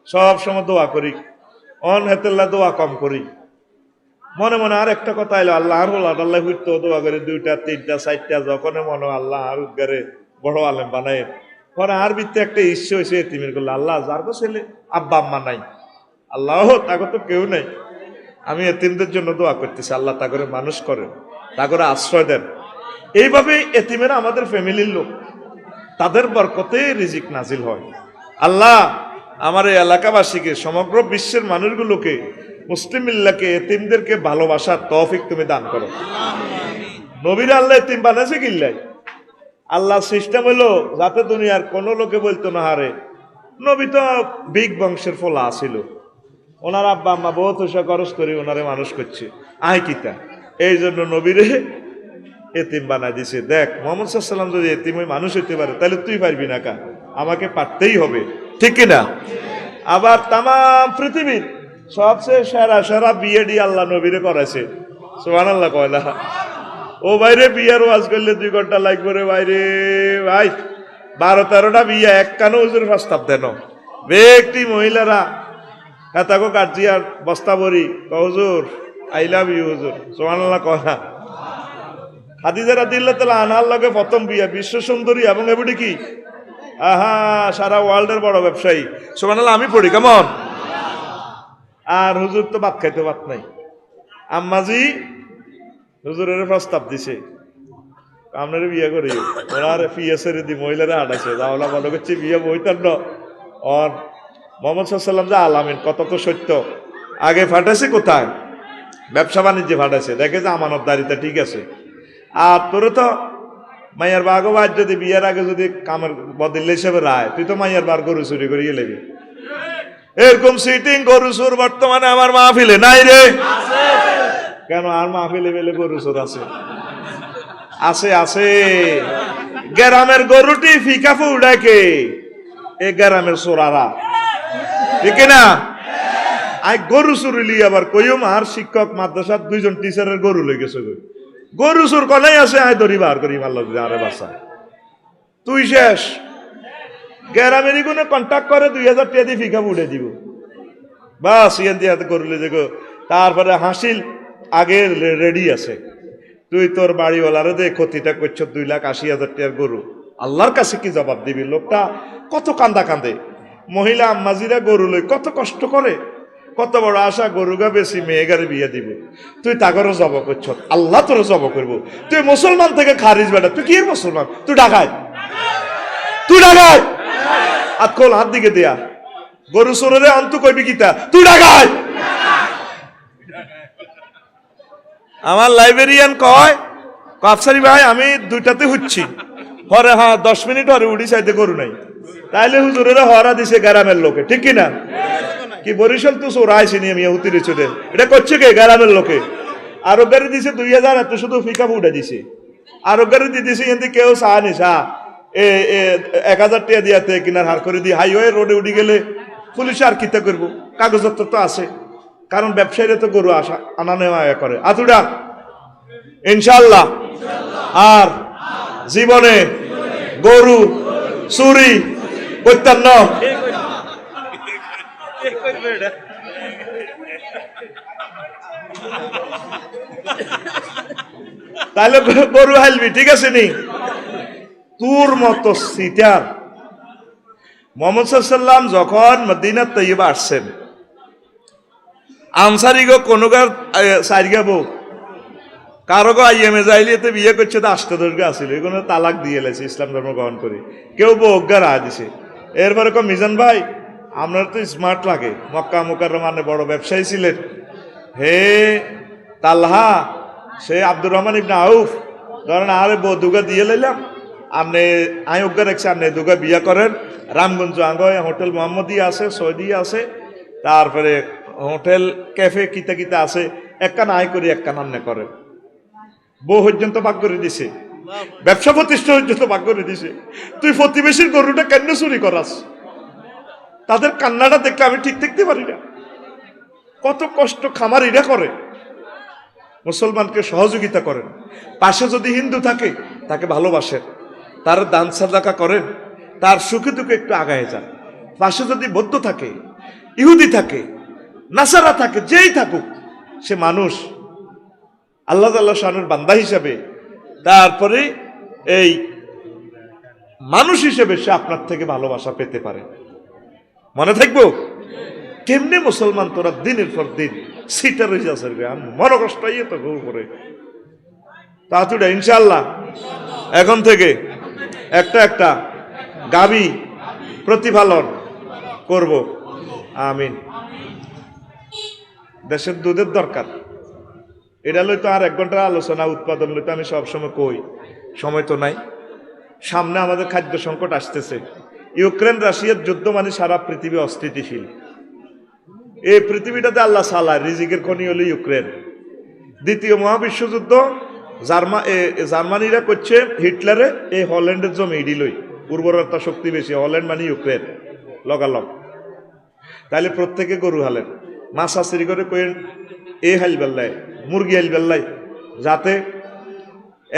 সব সময় দোয়া করি, অন হেতেল্লা দোয়া কম করি। মনে মনে আর একটা কথা এলো, আল্লাহ আর বল আল্লাহ হইতো দোয়া করে 2টা 3টা 4টা যখন মনে আল্লাহ আর উদ্গারে বড় আলেম বানায়, পরে আর ভিত্তি একটা ইচ্ছে হয়েছে এতিমের করলে, আল্লাহ যার তো ছেলে আব্বা আম্মা নাই, আল্লাহ তাকে তো কেউ নাই, আমি এতিমদের জন্য দোয়া করতেছি, আল্লাহ তা করে মানুষ করেন, তা করে আশ্রয় দেন। এইভাবে এতিমেরা আমাদের ফ্যামিলির লোক, তাদের বরকতে রিজিক নাজিল হয়। আল্লাহ আমার এই এলাকাবাসীকে, সমগ্র বিশ্বের মানুষগুলোকে, মুসলিম মিল্লাকে, এতিমদেরকে ভালোবাসার তৌফিক তুমি দান করো। নবীর আল্লাহ এতিম বানাইছে কিল্লাই, আল্লাহ সিস্টেম হলো যাতে দুনিয়ার কোন লোকে বলতো না হারে নবী তো বিগ বংশের ফলা আসিল, ওনার আব্বা আম্মা বহুত ওষা খরচ করে ওনারে মানুষ করছে, আয় কিতা, এই জন্য নবীরে এতিম বানাই দিছে। দেখ মোহাম্মদ সাল্লাম যদি এতিম ওই মানুষ হইতে পারে, তাহলে তুই পারবি না কা, আমাকে পারতেই হবে, ঠিক কিনা? আবার তাম পৃথিবীর সবচেয়ে সেরা সেরা বিয়ে ডি আল্লাহ নবীরে করাইছে, সুবহানাল্লাহ কয়লা। ও বাইরে বিয়ার ওয়াজ করলে 2 ঘন্টা লাগবে রে বাইরে, ভাই 12-13টা বিয়া এক কানো হুজুর প্রস্তাব দেন, ব্যক্তি মহিলারা এতাকো কাজিয়ার বস্তা ভরি হুজুর আই লাভ ইউ হুজুর, সুবহানাল্লাহ কয়লা। হাদিজা রাদিয়াল্লাহু তাআলা আনহার লগে প্রথম বিয়া, বিশ্ব সুন্দরী এবং এবারে কি আহা সারা ওয়ার্ল্ডের বড় ব্যবসায়ী, সুবহানাল্লাহ আমি পড়ি কেমন। আর হুজুর তো ভাত খাইতে ভাত নাই, আম্মাজি হুজুরের প্রস্তাব দিছে আপনার বিয়ে করি, ওনার পিএসের দি মহিলারা হাঁটাইছে, তাহলে মনে করছি বিয়ে বইতার ন আর মোহাম্মদ সাল্লাম যে আলামিন কত তো সত্য। আগে ফাটাইছে কোথায়? ব্যবসা বাণিজ্যে ফাটাইছে, দেখে যে আমানতদারিতা ঠিক আছে। আর তোর তো মাইয়ার বাঘ বাদ যদি বিয়ের আগে যদি কামের বদলে হিসেবে রায়, তুই তো মাইয়ার বার গরু চুরি করিয়ে লেবি। এরকম সিটিং গরু চোর বর্তমানে আমার মাহফিলে নাই রে, কেন? আর মাহফিলে বেলে গরু চোর আছে, আছে আছে। গ্রামের গরুটি ফিকা ফুডাকে এ গ্রামের চোরারা, ঠিক না? আই গরু চুরিলি আবার কইম আর শিক্ষক মাদ্রাসার 2জন টিচারের গরু লই গেছে, গরু চোর কলাই আছে, আই ধরি বার করি মারল আরে বাসা তুই শেষ। গ্রামেরই কোনো কন্ট্যাক্ট করে 2000 টাকা দিয়ে ফিকা উঠে দিব, বাস ইয়ান দিয়ে হাতে করলে দেখো। তারপরে হাসিল আগে রেডি আছে, তুই তোর বাড়িওয়ালারে দে ক্ষতিটা করছো 2,80,000 টাকার গরু, আল্লাহর কাছে কি জবাব দিবি? লোকটা কত কান্দা কান্দে, মহিলা আম্মাজিরা গরু লই কত কষ্ট করে, কত বড় আশা গরুগা বেশি মেয়েগারে বিয়ে দিব, তুই তাগরও জব করছ, আল্লাহ তোর জব করবো। তুই মুসলমান থেকে খারিজ বেটা, তুই কি মুসলমান? তুই ডাকায়, তুই ডাকায়, হাত খোল, হাত দিকে দেয়া, গরু চোরে অন্ত কইবি কিতা, তুই ডাকায়। আমার লাইব্রেরিয়ান কয় আফসারি ভাই আমি 2টাতে হচ্ছি, হরে হ্যাঁ 10 মিনিট হরে উড়ি চাইতে গরু নাই, তাইলে হুজুরেরা হরা দিছে গ্রামের লোকে, ঠিক কিনা? কি বরিশাল তো চোরাইছি নি আমি হুতিরে চুদের, এটা করছে কে? গ্রামের লোকে। আরো গাড়ি দিছে 2000, এত শুধু ফিকা ফুটে দিছে, আরো গাড়ি দিয়ে দিছে এতে কেউ চা নিসা 1000 টাকা দিয়াতে কিনার হার করে দিয়ে হাইওয়ে রোডে উঠে গেলে পুলিশে আর কিতা করবো, কাগজপত্র তো আছে, কারণ ব্যবসায়ীরা তো গরু আসা আনা নেওয়া করে। আতুডা ইনশাল্লাহ আর জীবনে গরু চুরি করতেন না। তাহলে গরু হালবি, ঠিক আছে নি? তোর মতো সিটার মোহাম্মদ সাল্লাম যখন মদিনা তৈয়বা আসছেন, আনসারি গো কোনো গার সাইড গাবো কারো গো আইএমএ যাইলে বিয়ে করছে তো 8 দর্গা আসিল, এগুলো তালাক দিয়ে এলেছে ইসলাম ধর্ম গ্রহণ করে, কেউ বজ্ঞা রায় দিছে। এরপরে মিজান ভাই আপনার তো স্মার্ট লাগে, মক্কা মুকাররমানে বড় ব্যবসায়ী ছিলেন, হে তালহা সে আব্দুর রহমান ইবনে আউফ ধরেন আরে দুগা দিয়ে লইলাম, আপনি আই অজ্ঞা রাখছি, আপনি দুগা বিয়া করেন, রামগঞ্জ আঙ্গয় হোটেল মোহাম্মদী আছে, সৌদি আছে, তারপরে হোটেল ক্যাফে কিতা কিতা আছে, একখান আয় করি একখান আন্নে করেন। বউ পর্যন্ত ভাগ করে দিছে, ব্যবসা প্রতিষ্ঠান পর্যন্ত ভাগ করে দিছে। তুই প্রতিবেশীর গরুটা কেন চুরি করাস? তাদের কান্নাটা দেখলে আমি ঠিক থাকতে পারি না, কত কষ্ট খামারিরা করে, মুসলমানকে সহযোগিতা করেন। পাশে যদি হিন্দু থাকে তাকে ভালোবাসেন, তার দান সাদাকা করেন, তার সুখে দুঃখে একটু আগায় যান। পাশে যদি বৌদ্ধ থাকে, ইহুদি থাকে, নাসারা থাকে, যেই থাকুক সে মানুষ, আল্লাহ তাআলা শানের বান্দা হিসাবে। তারপরে এই মানুষ হিসেবে সে আপনার থেকে ভালোবাসা পেতে পারে। মনে থাকবো? কেমনে মুসলমান তোরা দিনের পর দিন সিটার হয়ে যাচ্ছে, মনে কষ্ট ইয়ে তো করে তাড়াতাড়ি ইনশাল্লাহ এখন থেকে একটা একটা গাবি প্রতিপালন করব। আমিন। দেশের দুধের দরকার, এটা লইতো আর 1 ঘন্টার আলোচনা, উৎপাদন লইতো আমি সবসময় কই, সময় তো নাই। সামনে আমাদের খাদ্য সংকট আসতেছে। ইউক্রেন রাশিয়ার যুদ্ধ মানে সারা পৃথিবী অস্থিতিশীল। এই পৃথিবীটাতে আল্লাহ সালায়, রিজিকের খনি হলো ইউক্রেন। দ্বিতীয় মহাবিশ্বযুদ্ধ জার্মানিরা করছে হিটলারে এই হল্যান্ডের জমি ইডিলই, উর্বরতা শক্তি বেশি, হল্যান্ড মানে ইউক্রেন লগালগ। তাহলে প্রত্যেকে গরু হালেন, মাছ আশ্রি করে কই এ হাইল বেল্লায়, মুরগি হাইল বেল্লায়, যাতে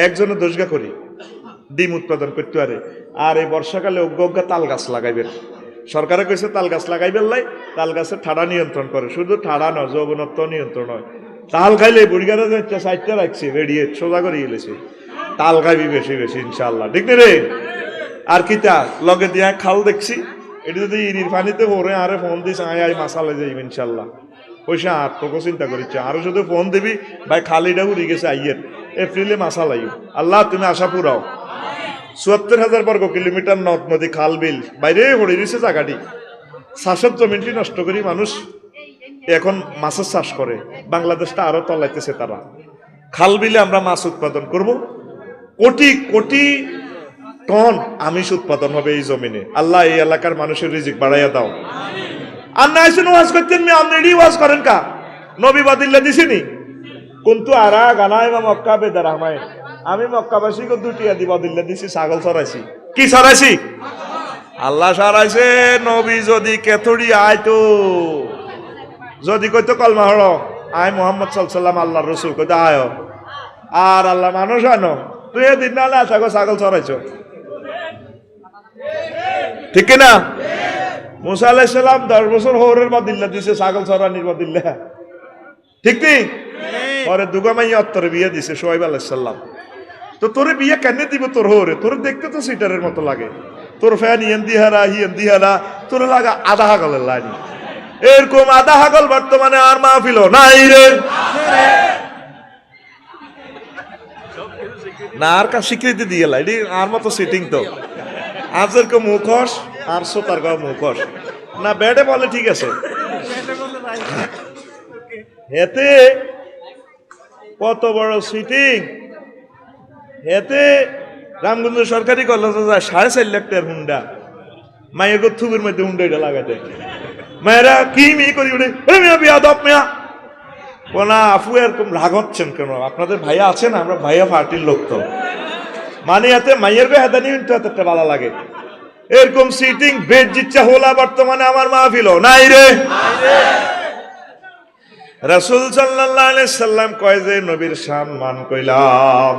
একজনে দোষগা করি ডিম উৎপাদন করতে পারে। আর এই বর্ষাকালে অজ্ঞা তাল গাছ লাগাইবেন, সরকারে কইছে তাল গাছ লাগাইবেন লাই, তাল গাছের ঠাড়া নিয়ন্ত্রণ করে, শুধু ঠাড়া নয় যৌবনত্ব নিয়ন্ত্রণ হয়। তাল খাইলে বুড়িগারা সাইডটা রাখছে বেরিয়ে সোজা করে গেলেছে, তাল খাইবি বেশি বেশি ইনশাল্লাহ, ঠিক না রে? আর কিতা লগে দিয়া খাল দেখছি, এটা যদি ইরির পানিতে ভরে আরে ফোন দিস আয় মাসালে যাইব ইনশাল্লাহ, পয়সা আর তোকে চিন্তা করিচ্ছে। আরো শুধু ফোন দিবি ভাই খালিটা উড়ে গেছে আইয়ের এপ্রিলে মাসাল আইব, আল্লাহ তুমি আশা পুরাও। ৭৪,০০০ বর্গ কিলোমিটার নদ নদী খাল বিল বাইরে পড়ে দিয়েছে জায়গাটি, চাষের জমিনটি নষ্ট করি মানুষ এখন মাছের চাষ করে। বাংলাদেশটা আরো তলাইতেছে তারা। খাল বিলে আমরা মাছ উৎপাদন করব, কোটি কোটি টন আমিষ উৎপাদন হবে এই জমিনে। আল্লাহ এই এলাকার মানুষের রিজিক বাড়াইয়া দাও। আর না এসে ওয়াজ করতেন, আপনি ওয়াজ করেন কা নবী বাদিল্লা দিছিনি কিন্তু আরা গানায় বা মক্কা বেদার আমায় আমি মক্কাবাসীকে 2টি আদি বাদিল্লা দিছি, ছাগল চড়াইছি। কি চড়াইছি? আল্লাহ সরাইছে। নবী যদি কেথড়ি আইতো, যদি কইতো কলমা হড় আয় মোহাম্মদ সাল্লাল্লাহু আল্লাহর রাসূল কইতো আয়, আর আল্লাহ মানুষ আনো তুই এদিন না ছাগল চড়াইছ, ঠিক না? মুসা আলাইহিস সালাম 10 বছর হৌরের বাদিল্লা দিছে, ছাগল চড়ানির বাদিল্লা, ঠিক নেই? পরে দুগামাইয়া অত্তরে বিয়ে দিছে সোহাইব আলাইহিস সালাম। তো তোরে বিয়ে কেন দিব? তোর হৌরে তোর দেখতে তো সিটারের মতো লাগে, তোর ফ্যান হিয়েন দিহারা তোর লাগা আধা হাগলের লাইন, এরকম আধা হাগল বর্তমানে আর মাহফিল নাই রে না, আর কা স্বীকৃতি দিয়ে লাই আর মতো সিটিং তো আজের কো মুখোশ আর সোতার গা মুখোশ না, বেডে বলে ঠিক আছে। হেতে কত বড় সিটিং, হেতে রামগঞ্জ সরকারি কলেজে যায় 4.5 লাখ টাকার হুন্ডা, মায়ের গো থুবের মধ্যে হুন্ডা এটা লাগাই দেয়। মায়েরা কি মি করি উঠে বিয়াদব মেয়া না আফু এরকম রাগ হচ্ছেন কেন? আপনাদের ভাইয়া আছে না, আমরা ভাইয়া পার্টির লোক তো, মানে এতে মাইয়ের গো হেদানি এতটা ভালো লাগে। এরকম সিটিং বেড জিচ্ছা হোলা বর্তমানে আমার মাহফিল নাই রে। রাসূল সাল্লাল্লাহু আলাইহি সাল্লাম কয় যে নবীর সম্মান কইলাম,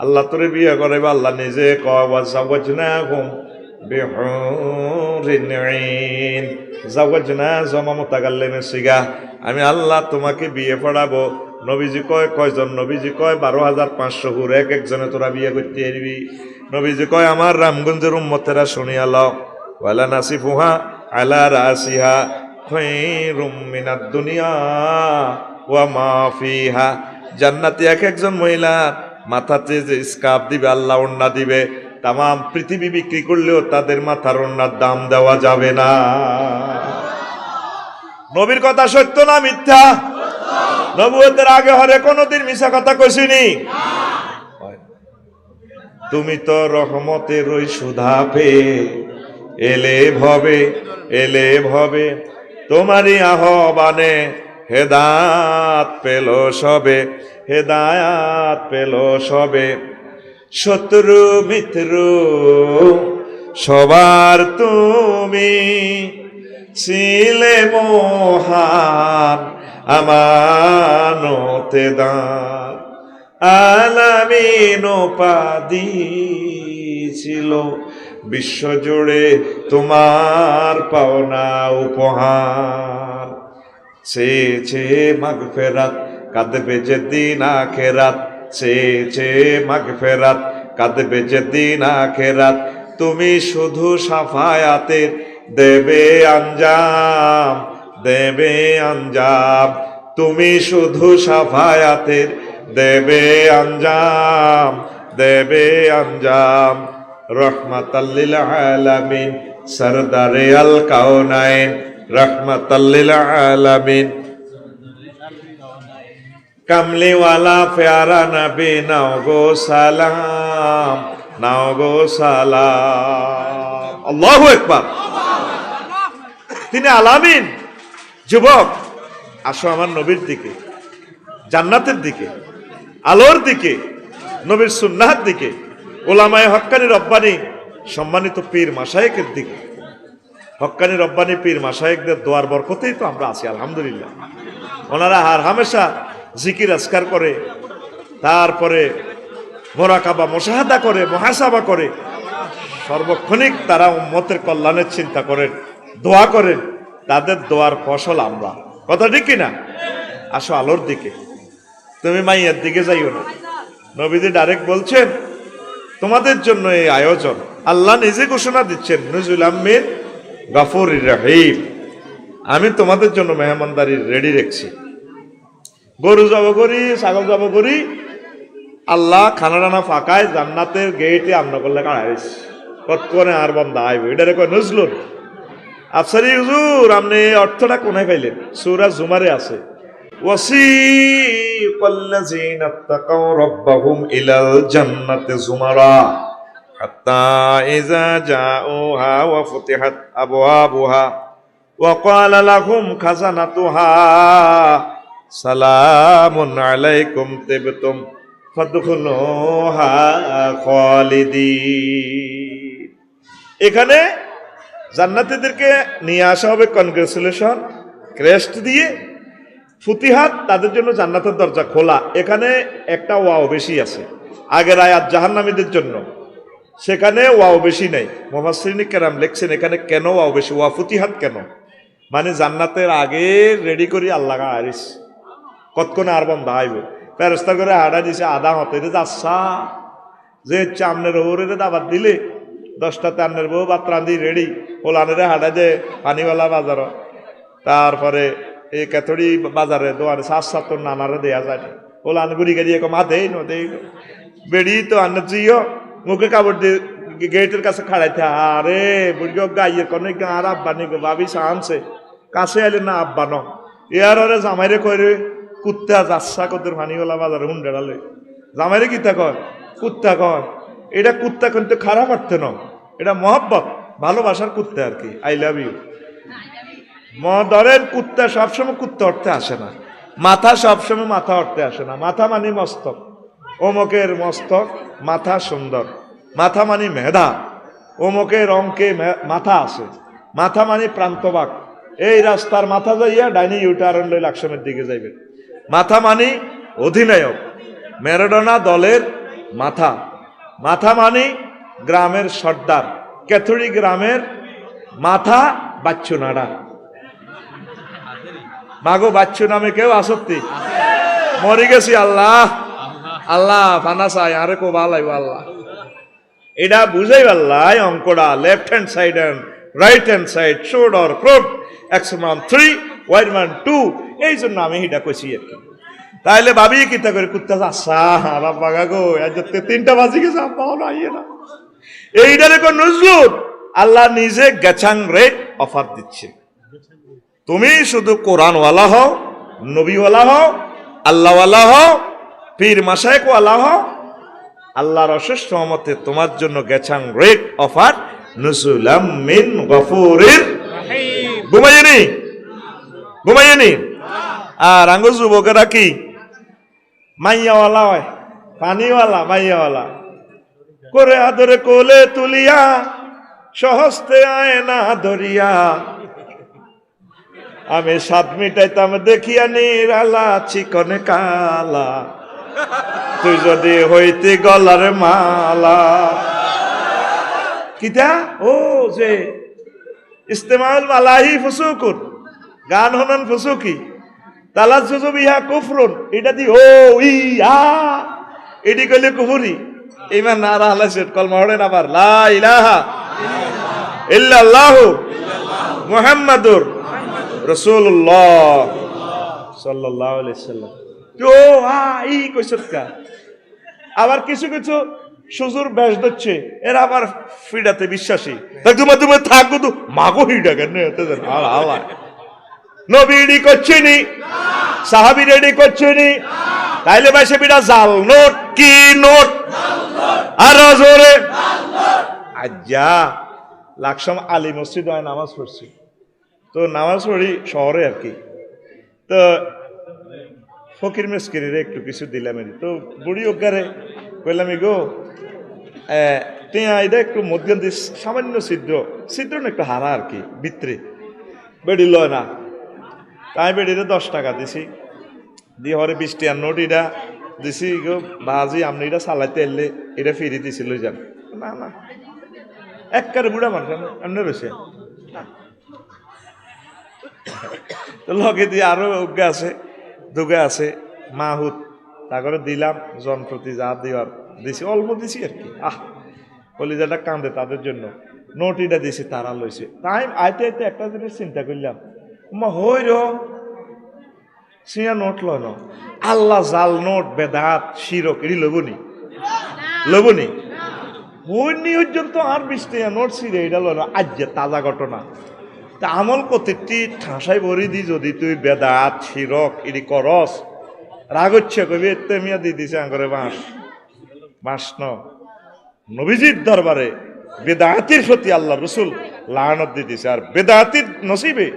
আল্লাহ তোরে বিয়ে করাইবে, আল্লাহ নিজে কয় ওয়াজাওয়াজনাহুম বিহুরিন আইন, জাওয়াজনা জমা মুতাকাল্লিমের সিগা, আমি আল্লাহ তোমাকে বিয়ে পড়াবো। নবীজি কয় কয়জন? নবীজি কয় 12,500 হুর, এক একজনে তোরা বিয়ে করতে পারবি। নবীজি কয় আমার রামগঞ্জের উম্মতেরা শুনিয়া লও, ওয়ালা নাসিফুহা আলা রাসিহা খায়রুম মিনাদ দুনিয়া ওয়া মা ফিহা, জান্নাতে এক একজন মহিলা মাথাতে যে স্কার্ফ দিবে, আল্লাহ ওড়না দিবে, তাম পৃথিবী বিক্রি করলেও তাদের মাথার ওড়নার দাম দেওয়া যাবে না। নবীর কথা সত্য না মিথ্যা? নবুয়তের আগে হরে কোনদিন মিছা কথা কইছিনি? তুমি তো রহমতের ওই সুধা পেয়ে এলে ভবে তোমারই আহ্বানে হেদায়াত পেল সবে, শত্রু মিত্র সবার তুমি ছিলে মহান আমানতে দান, আলামিন উপাধি ছিল বিশ্বজুড়ে তোমার পাওনা উপহার। চেয়েছে মাগফিরাত কাঁদবে যেদিন আখেরাত, চেয়েছে মাগফিরাত কাঁদবে যেদিন আখেরাত, তুমি শুধু সাফায়াতের দেবে আঞ্জাম, দেবে আঞ্জাম, তুমি শুধু সাফায়াতের দেবে আঞ্জাম, দেবে আঞ্জাম। রহমাতাল লিল আলামিন, সরদারে আল কাউনাইন, রহমাতাল লিল আলামিন, কামলিওয়ালা প্যারা নবী, নাও গো সালাম, নাও গো সালাম। আল্লাহু আকবার। তিনি আলামিন। যুবক, আসো আমার নবীর দিকে, জান্নাতের দিকে, আলোর দিকে, নবীর সুন্নাহর দিকে, ওলামায়ে হক্কানি রব্বানি সম্মানিত পীর মাশায়েখের দিকে। হক্কানি রব্বানি পীর মাশায়েখদের দোয়ার বরকতেই তো আমরা আছি, আলহামদুলিল্লাহ। ওনারা আর হামেশা জিকির আজকার করে, তারপরে মোরাকাবা মুশাহাদা করে, মুহাসাবা করে, সর্বক্ষণিক তারা উম্মতের কল্যাণের চিন্তা করেন, দোয়া করেন। তাদের দোয়ার ফসল আমরা। কথা ঠিক কিনা? আসো আলোর দিকে, তুমি মাইয়ার দিকে যাইও না। নবীজি ডাইরেক্ট বলছেন তোমাদের জন্য এই আয়োজন। আল্লাহ নিজে ঘোষণা দিচ্ছেন, নুজুলাম মিন গাফুরির রহিম, আমি তোমাদের জন্য মেহমানদারি রেডি রেখেছি। গরু জব করি, ছাগল জব করি, আল্লাহ খানা টানা ফাঁকায় জান্নাতের গেটে আমরা করলে কাড়াইস কতক্ষণে আর বন্ধা আইব। এটারে কয় নজলুন। আফসারি হুজুর, আপনি অর্থটা কোনায় পাইলেন? সূরা জুমারে আছে, ওয়াসিকাল্লাযীনা তাকাউ রাব্বাহুম ইলাল জান্নাতি যুমারা হাত্তা ইযা জাউহা ওয়া ফুতিহাত আবওয়াবুহা ওয়া ক্বালা লাহুম খাজানাতুহা সালামুন আলাইকুম তিবতুম ফাদখুলুহা খালিদিন। এখানে জান্নাতীদেরকে নিয়ে আসা হবে কনগ্রেচুলেশন, ক্রেস্ট দিয়ে। ফুতিহাত, তাদের জন্য জান্নাতের দরজা খোলা। এখানে একটা ওয়াও বেশি আছে। আগের আয়াত জাহান্নামীদের জন্য, সেখানে ওয়াও বেশি নেই। মুফাসসিরিন কেরাম লিখছেন এখানে কেন ওয়াও বেশি, ওয়া ফুতিহাত কেন, মানে জান্নাতের আগে রেডি করি আল্লাহ আরিস কতক্ষণে আর বন্ধ আইব। ফেরেশতা করে হাঁটা দিছে আধা হতে যাচ্ছা যে চামনের ওরে দাবাত দিলে 10টাতে আন্নের বউ ভাত রান্ধি রেডি, ওলানের হাঁটা যে পানিওয়ালা বাজার, তারপরে এই কেথড়ি বাজারে দোয়ারে সাত তোর নানারে দেয়া যায় না। ওলান গুড়ি গাড়িয়ে মা দেই ন দেই বেড়ি তো আন্নার জিও মুখে কাপড় দিয়ে গেটের কাছে খাড়াইতে, আরে বুড়িও গাইয়ে কনে আর আব্বা নি ভাবি সানছে কাছে এলে না আব্বা ন ইয়ার আরে জামাইরে কইরে কুত্তা যাচ্ছা কদের পানিওয়ালা বাজারে হুন্ডালে জামাইরে কিতা কয় কুত্তা কয়। এটা কুত্তা কিন্তু খারাপ অর্থে ন, এটা মহব্বত ভালোবাসার কুত্তা আর কি, আই লাভ ইউ। ধরেন কুত্তা সবসময় কুত্তা অর্থে আসে না, মাথা সবসময় মাথা অর্থে আসে না। মাথা মানে মস্তক, অমুকের মস্তক মাথা সুন্দর, মাথা মানে মেধা, অমুকের অঙ্কে মাথা আছে, মাথা মানে প্রান্তবাক। এই রাস্তার মাথা যাইয়া ডাইনি ইউটার্ন লই লাকসামের দিকে যাইবেন। মাথা মানে অধিনায়ক, ম্যারাডোনা দলের মাথা। মাথা মানে গ্রামের সর্দার, ক্যাথরি গ্রামের মাথা বাচ্চু নাড়া। মাগো বাচ্চু নামে কেউ আসত্তি মরি গেছি, আল্লাহ আল্লাহ ফানা চাই আরে কো ভালাইব আল্লাহ। এটা বুঝাই আল্লাহ অঙ্কটা left hand side and right hand side, shoulder crop, এক্সমান 3 ওয়াইডম্যান 2, এই জন্য আমি এটা কইছি আর কি। তাইলে ভাবি কিতা করে কুত্তা আসা বাগা গো আজ 3টা বাজি গেছে আব্বা আইয়ে না। এইটারে কোন নজরুল আল্লাহ নিজে গেছাং রেট অফার দিচ্ছে। তুমি শুধু কোরআনওয়ালা হও, নবীওয়ালা হও, আল্লাহওয়ালা হও, পীর মাশায়েখ ওয়ালা হও, আল্লাহর অশেষ রহমতে তোমার জন্য গেছাং রেট অফার নুজুলাম মিন গফুরির রহিম। ঘুমাইনি ঘুমাইনি। আর আঙ্গুর যুবকেরা কি মাইয়াওয়ালা হয়, পানিওয়ালা মাইয়াওয়ালা করে আদরে কোলে তুলিয়া সহস্তে আয় না ধরিয়া, আমি সাত মিটাইতাম দেখিয়া নিরালা চিকনে কালা, তুই যদি হইতে গলার মালা। কিতা ও যে ইস্তেমাল মালাহি ফুসুকুন, গান হনন ফুসুকি, তালাজ্জুজু বিহা কুফরুন, এটা দি ও ই আ এডি কইলে কুফরি। ইমান না আলা সেট কলমা পড়েন আবার লা ইলাহা ইল্লাল্লাহু মুহাম্মাদুর রাসূলুল্লাহ সাল্লাল্লাহু আলাইহি সাল্লাম। তো এই কইছত কা আবার কিছু কিছু সুজুর বেশ দিচ্ছে এরা আবার ফিডাতে বিশ্বাসী তুমি থাকো তো মাগো হিডা কেন আল্লাহ নবী রেডি করছেনি সাহাবী রেডি করছেনি তাইলে ভাই সে বিড়া জাল নোট কি নোট আর জোরে আজ্জা লাকসাম আলী মসজিদ হয় নামাজ পড়ছি তো নামাজ পড়ি শহরে আর কি তো ফকির মেসকিরিরে একটু কিছু দিলাম তো বুড়ি ওগারে কইলাম গো টিয়া এটা একটু মধ্যম দিস সামান্য ছিদ্র না একটু হারা আর কি ভিতরে বেড়ি লয় না তাই বেড়িরে 10 টাকা দিছি দিয়ে হরে 20 টাকার নোট এটা দিছি গো বাজি আপনি এটা চালাইতে এলে এটা ফিরে দিছিল যান না না একবারে বুড়া মানুষ এমনি রয়েছে লগে দিয়ে আরো উগ্গা আছে দুগা আছে মাহুত তারপরে দিলাম জনপ্রতি যা দেওয়ার দিছি অল্প দিছি আর কি কলিজাটা কান্দে তাদের জন্য নোটিটা দিছি তারা লইছে তাই আইতে আইতে একটা জিনিস চিন্তা করলাম মা হই র সিয়া নোট লয় না আল্লাহ জাল নোট বেদাত শিরক এটি লবনি হই নি পর্যন্ত আর 20 টাকা নোট ছিঁড়ে এটা লয় না আজ তাজা ঘটনা তা আমল প্রত্যেকটি ঠাসাই ভরি দি যদি তুই বেদাত শিরক এটি করস রাগ হচ্ছে কবি এতে মিয়া দিয়ে দিছে আঙ্গরে বাঁশ নবীজির দরবারে বেদাতির প্রতি আল্লাহ রসুল লানত দিয়ে দিছে আর বেদাতির নসিবে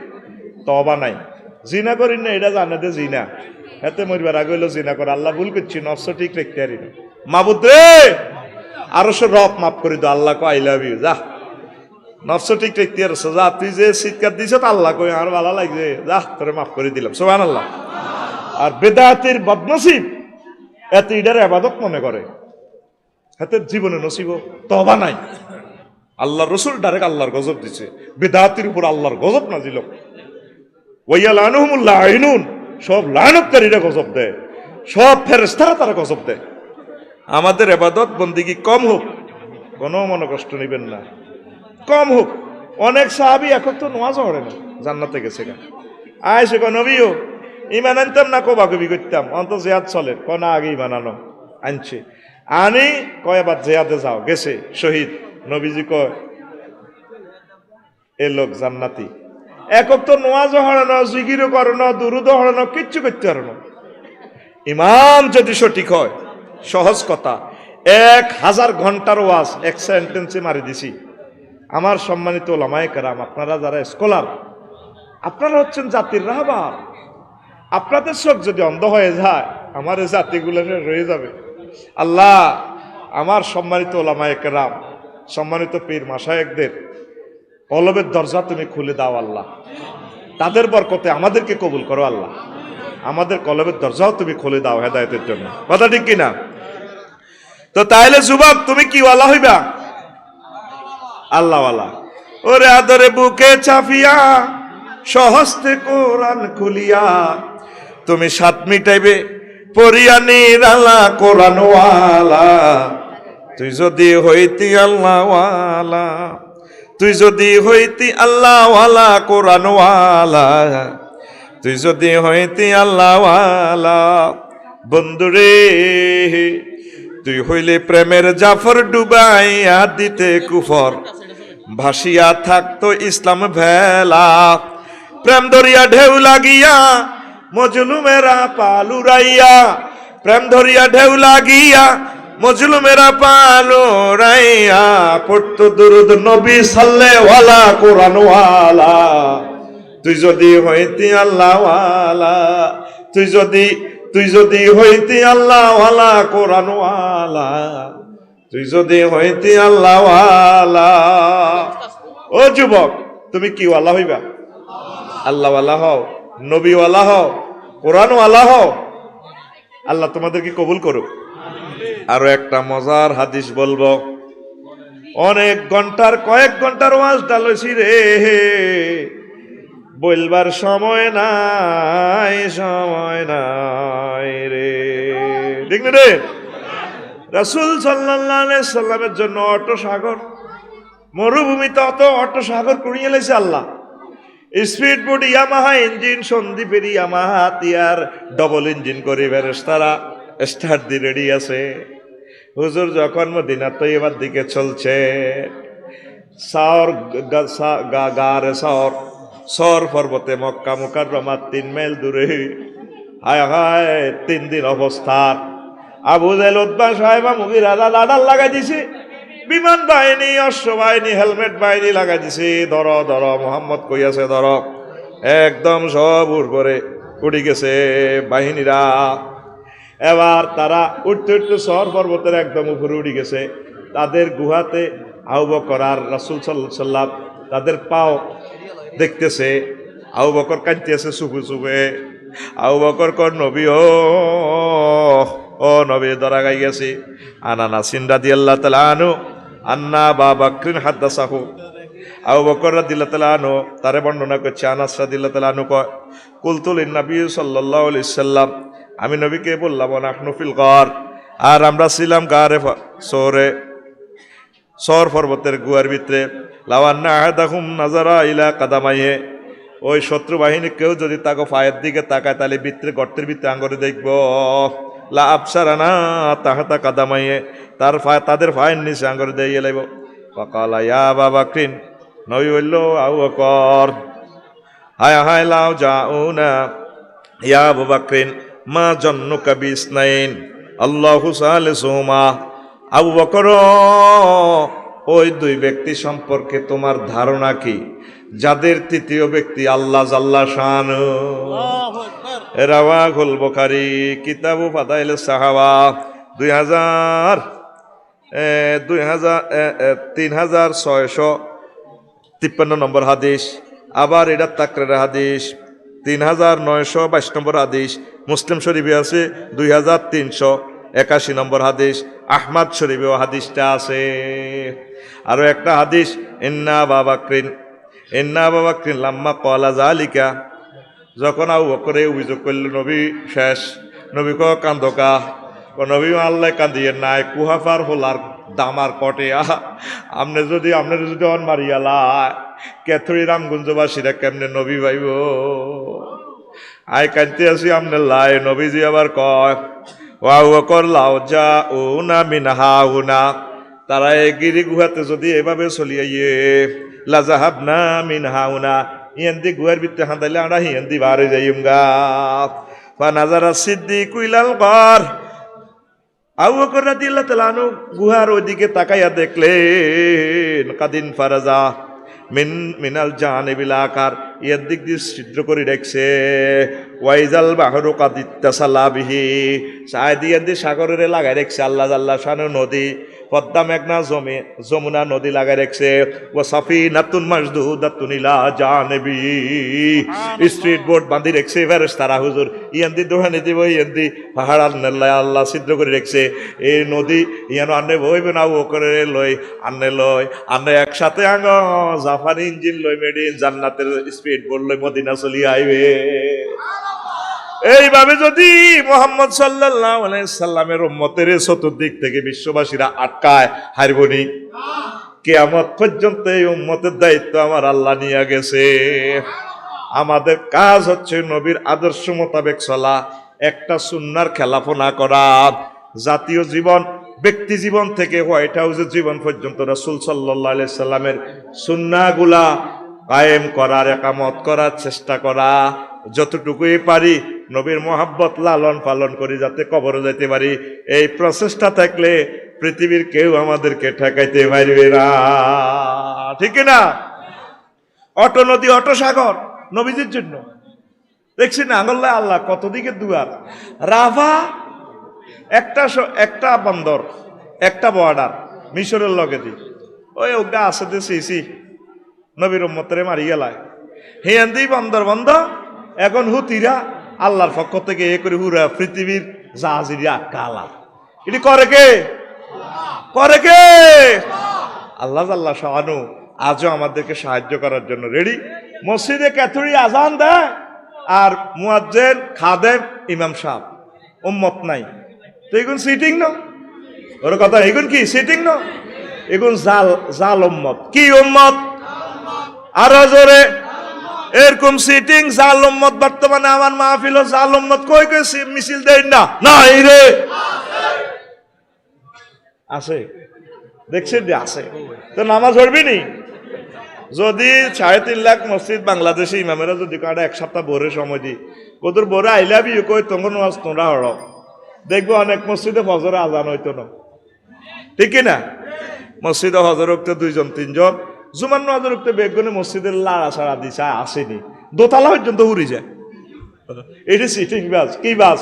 তবা নাই জিনা করি না এটা জানে দে জিনা এতে মরিবার আগে হইলো জিনা করে আল্লাহ ভুল করছি নফস ঠিক রাখতে পারি না মাবুদ রে আরো সে রব মাফ করে দো আল্লাহ কো আই লাভ ইউ যা নফস ঠিক রাখতে পারছো যা তুই যে চিৎকার দিছ আল্লাহ কই আর ভালো লাগছে যা তোরে মাফ করে দিলাম সুবহানাল্লাহ। আর বেদাতির বদনসিব এত ইডার ইবাদত মনে করে হাতে জীবনে নসিব তবা নাই আল্লাহ রসুল ডাইরেক্ট আল্লাহর গজব দিছে বেদাতির উপর আল্লাহর গজব নাজিল ওয়াইয়ালানুহুমুল্লাহ আইনুন সব লানতকারীরা গজব দেয় সব ফেরেশতারা তারা গজব দেয়। আমাদের ইবাদত বন্দেগী কম হোক কোনো মনে কষ্ট নেবেন না কম হোক অনেক সাহাবী এখন তো নামাজ পড়ে না জান্নাতে গেছে গা আয়েশা কো নবীও ইমান আনতাম না কবা কবি করতাম অন্ত জিয়াদ চলে কোনা আগে ইমান আনো আনছে আনি কয় আবার জিয়াদে যাও গেছে শহীদ নবীজি কয় এ লোক জান্নাতি একক তো নোয়াজ হরানো জিগিরও করানো দুরুদ হরানো কিচ্ছু করতে পারো ইমাম যদি সঠিক হয় সহজ কথা 1000 ঘন্টার ওয়াজ এক সেন্টেন্সে মারি দিছি। আমার সম্মানিত ওলামায়ে কেরাম আপনারা যারা স্কলার আপনারা হচ্ছেন জাতির রাহবার আপনাদের চোখ যদি অন্ধ হয়ে যায় আমার এই জাতিগুলো রয়ে যাবে। আল্লাহ আমার সম্মানিত ওলামায়ে কেরাম সম্মানিত পীর মাশায়েখদের কলবের দরজা তুমি খুলে দাও আল্লাহ তাদের বরকতে আমাদেরকে কবুল করো আল্লাহ আমাদের কলবের দরজাও তুমি খুলে দাও হেদায়েতের জন্য কথা ঠিক কিনা। তো তাইলে যুবক তুমি কি ওয়ালা হইবা আল্লাহওয়ালা ওরে আদরে বুকে চাপিয়া সহস্তে কোরআন খুলিয়া তুমি 7 মিটাইবে পড়িয়া নিরালা কোরআনওয়ালা তুই যদি হইতি আল্লাহওয়ালা তুই যদি হইতি আল্লাহওয়ালা কোরআনওয়ালা তুই যদি হইতি আল্লাহওয়ালা বন্ধুরে তুই হইলে প্রেমের জাফর ডুবাইয়া দিতে কুফর ভাসিয়া থাকতো ইসলাম ভেলা প্রেম ধরিয়া ঢেউ লাগিয়া মজলুমেরা পালুরাইয়া প্রেম ধরিয়া ঢেউ লাগিয়া মজলুমেরা পালুরাইয়া পড়তো দুরুদ নবী সাল্লাল্লাহু কোরআনওয়ালা তুই যদি হইতি আল্লাহওয়ালা তুই যদি হইতি আল্লাহওয়ালা কোরআনওয়ালা তুই যদি হইতি আল্লাহওয়ালা ও যুবক তুমি কি ওয়ালা হইবা আল্লাহওয়ালা হও নবীওয়ালা হও কোরআনওয়ালা হও আল্লাহ তোমাদেরকে কবুল করুক। আরো একটা মজার হাদিস বলবো অনেক ঘন্টার কয়েক ঘন্টার ওয়াজ ডালছি রে বলবার সময় নাই রে ঠিক না রে রাসূল সাল্লাল্লাহু আলাইহি সাল্লামের জন্য অটো সাগর, মরুভূমিতে অত অটো সাগর করিয়ে লাইছে আল্লাহ। স্পিড বোট ইয়ামাহা ইঞ্জিন, সন্দীপের ইয়ামাহা তিয়ার ডবল ইঞ্জিন করে ফেরেশতারা স্টার্ট দিয়ে রেডি আছে। হুজুর যখন মদিনা তৈয়বার দিকে চলছে, সর পর্বতে মক্কা মুকাররমার 3 মাইল দূরে, হায় হায় 3 দিন অবস্থা। আবু জাহেল, উতবা, সাহেবা, মুগীরা লাডাল লাগাই দিছে, বিমান বাহিনী, অশ্ব বাহিনী, হেলমেট বাহিনী লাগাই দিছে। ধরো ধরো, মোহাম্মদ কই আছে ধরো। একদম সব উপরে উঠে গেছে বাহিনীরা। এবার তারা উঠতে উঠতে সর পর্বতের একদম উপরে উঠে গেছে। তাদের গুহাতে আবু বকর আর রাসূল সাল্লাল্লাহু আলাইহি সাল্লাম তাদের পাও দেখতেছে। আবু বকর কাঁদতেছে চুপে চুপে। আবু বকর কর নবী, ও নবী, ধরা গাই গেছি। আনানাস রাদিয়াল্লাহু তাআলা আনহু আন্না আবু বকর হাদাসাহু, আবু বকর রাদিয়াল্লাহু তাআলা আনহু তারে বর্ণনা করছে। আনাস রাদিয়াল্লাহু তাআলা আনহু কয়, কুলতু লিন নবী সাল্লাল্লাহু আলাইহি সাল্লাম, আমি নবীকে বললাম, নাহনু ফিল গার, আর আমরা ছিলাম গারে সরে, সর পর্বতের গুহার ভিতরে। লাওয়ান্না আহাদাহুম নাজারা ইলা কাদামাইহে, ওই শত্রু বাহিনী কেউ যদি তাকে পায়ের দিকে তাকায়, তাহলে ভিতরে গর্তের ভিতরে আঙ্গরে দেখব। লা আবসারানা তাহাতা কাদামাইহে, তাদের পায়ের নিচে আঙ্গরে দিয়ে লাইব। ফাকালা ইয়া আবু বকর, নবী বলল, আবু বকর, হায় হায় লাও যাউনা ইয়া আবু বকর মা জন্নুকা বিসনাইন আল্লাহু সালিসুহুমা। আবু বকর, ওই 2 ব্যক্তি সম্পর্কে তোমার ধারণা কি, যাদের তৃতীয় ব্যক্তি আল্লাহ জাল্লা শানু। রাওয়াহুল বুখারী কিতাবু ফাদাইল সাহাবা 3653 নম্বর হাদিস। আবার এটা তাকরারের হাদিস 3922 নম্বর হাদিস। মুসলিম শরীফে আছে 2381 নম্বর হাদিস। আহমদ শরীফেও হাদিসটা আছে। আরো একটা হাদিস, ইন্না আবু বকর লাম্মা ক্বালা যালিকা, যখন আবু বকরে অভিযোগ করল নবী শেষ, নবী ক কান্দকা, নবী আল্লাহ কান্দিয়ে নাই, কুহাফার হোলার দামার কটে, আপনি যদি অন মারিয়ালা কেথরি রামগঞ্জবাসীরা কেমনে নবী ভাইব। আই কানতে আসি আপনার লাই। নবীজি আবার কয়, ও আবু বকর লাও যাউনা মিন হাউনা, তারা এই গিরি গুহাতে যদি এভাবে চলিয়ে লাজাহাবনা মিন হাউনা, ইয়েন্দি গুহার ভিতরে হাঁদাইলে আমরা হিয়েন্দি বারে যাইমগা। ফানাজারা সিদ্দিক ইলাল গার, আবু বকর রাদিয়াল্লাহু তাআলা আনহু গুহার ওইদিকে তাকাইয়া দেখলেন, কাদিন ফারাজা মিনাল জানিবিল আকার, এর দিক দিয়ে ছিদ্র করে রাখছে। ওয়াইজাল বাহরু কাদিত্তাসালা বিহি, সাইদি দিয়ে সাগরের লাগাই রাখছে আল্লাহ জাল্লা শানু নদী, পদ্মা মেঘনা যমুনা নদী লাগাই রাখছে। ও সাফিনাতুন মাসদুদাতুন ইলা জানিবি, স্ট্রিট বোর্ড বাঁধি রাখছে ফেরেশতারা। হুজুর ইয়ান্দি দোহানি দিব, ইয়ান্দি পাহাড় আল্লাহ ছিদ্র করে রাখছে। এই নদী ইয়ানো আন্নে বইবে না, ও করে লই আন্নে একসাথে আঙ্গ জাপানি ইঞ্জিন লই, মেড ইন জান্নাতের স্পিড বোর্ড লই মদিনা চলি আইবে। এইভাবে যদি মুহাম্মদ সাল্লাল্লাহু আলাইহি সাল্লামের উম্মতের চতুর্দিক থেকে বিশ্ববাসীরা আটকায়, হারবনি। কিয়ামত পর্যন্ত এই উম্মতের দায়িত্ব আমার আল্লাহ নিয়ে গেছে। আমাদের কাজ হচ্ছে নবীর আদর্শ মোতাবেক চলা, একটা সুন্নার খেলাফ না করা। জাতীয় জীবন, ব্যক্তি জীবন থেকে হোয়াইট হাউসের জীবন পর্যন্ত রাসূল সাল্লাল্লাহু আলাইহি সাল্লামের সুন্নাহগুলা কায়েম করার, একামত করার চেষ্টা করা। যতটুকুই পারি নবীর মোহাব্বত লালন পালন করি, যাতে কবরে যেতে পারি। এই প্রচেষ্টা থাকলে পৃথিবীর কেউ আমাদেরকে ঠেকাইতে পারবে না, ঠিক না? অটো নদী, অটো সাগর নবীজির জন্য দেখছি না। আঙ্গল্লাহ আল্লাহ কত দিকে দুয়ার। রাভা একটা বন্দর, একটা বর্ডার মিশরের লগে দি, ওই ওগা আছে দেশি নবীর উম্মতরে মারি গেলায়। হিয়ান্দি বন্দর বন্ধ। এখন হুতিরা আল্লাহর পক্ষ থেকে এ করে হুরা পৃথিবীর জাহাজিরি আটকা আল্লাহ। এটি করে কে? আল্লাহ আল্লাহ শাহানু আজও আমাদেরকে সাহায্য করার জন্য রেডি। মসজিদে ক্যাথরি আজান দেয়, আর মুয়াজ্জিন, খাদেম, ইমাম সাহেব, উম্মত নাই। তো এগুলো সিটিং না, ওর কথা এগুন কি সিটিং ন, এগুন জাল জাল উম্মত। কি উম্মত? আরো জোরে। এরকম সিটিং জাল উম্মত বর্তমানে আমার মাহফিল জাল উম্মত কই কই মিছিল দেন না, না এই রে আছে, দেখছেন যে আছে। তো নামাজ পড়বি নি? যদি 3.5 লাখ মসজিদ বাংলাদেশে ইমামেরা যদি কাটা এক সপ্তাহ ভোরে সময় দিই, কতর ভোরে আইলা বিয়ে কই তখন ওয়াজ তোমরা হড় দেখবো অনেক মসজিদে ফজরে আজান হইতো না, ঠিক না? মসজিদে হজর উঠতে 2 জন 3 জন, জুমার নামাজের উঠতে বেগুনে মসজিদের লাড়া ছাড়া দিছে আসেনি, দোতলা পর্যন্ত উড়ি যায়। এটি সিটিং বাস। কি বাস?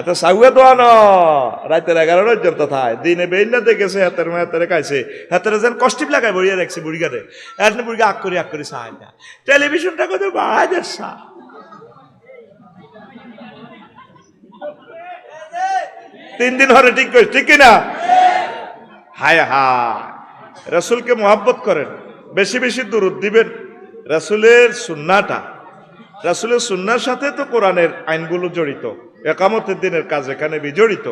এত সাগুয়ে তো আনো রাতের 11 পর্যন্ত থায়, দিনে বেইনা দেখেছে হাতের হাতেরে খাইছে, হাতেরে যেন কষ্টিপ লাগায় বড়িয়া রাখছে বুড়িগারে, এখানে বুড়িকে আগ করি চায় না। টেলিভিশনটা কত বাড়াই দেশা 3 দিন হরে, ঠিক করি ঠিক কিনা? হায় হায়, রাসূলকে মোহাব্বত করেন, বেশি বেশি দুরূদ দিবেন। রাসূলের সুন্নাহটা, রাসূলের সুন্নাহর সাথে তো কোরআনের আইনগুলো জড়িত, একামতের দিনের কাজ এখানে বিজড়িত।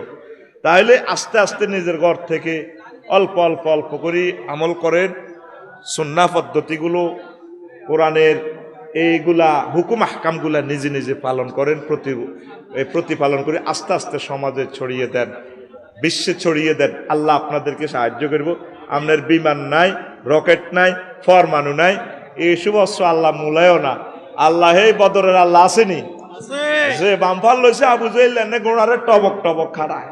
তাহলে আস্তে আস্তে নিজের ঘর থেকে অল্প অল্প অল্প করে আমল করেন, সুন্নাহ পদ্ধতিগুলো, কোরআনের এইগুলা হুকুম আহকামগুলা নিজে নিজে পালন করেন, প্রতিপালন করে আস্তে আস্তে সমাজে ছড়িয়ে দেন, বিশ্বে ছড়িয়ে দেন। আল্লাহ আপনাদেরকে সাহায্য করব। আপনার বিমান নাই, রকেট নাই, ফরমানু নাই, এইসব অস্ত্র আল্লাহ মূলায়ও না। আল্লাহ এই বদরের আল্লাহ আসেনি, যে বামফাল লইছে আবু জাহেল এনে গোড়ারে টবক টবক খাড়ায়।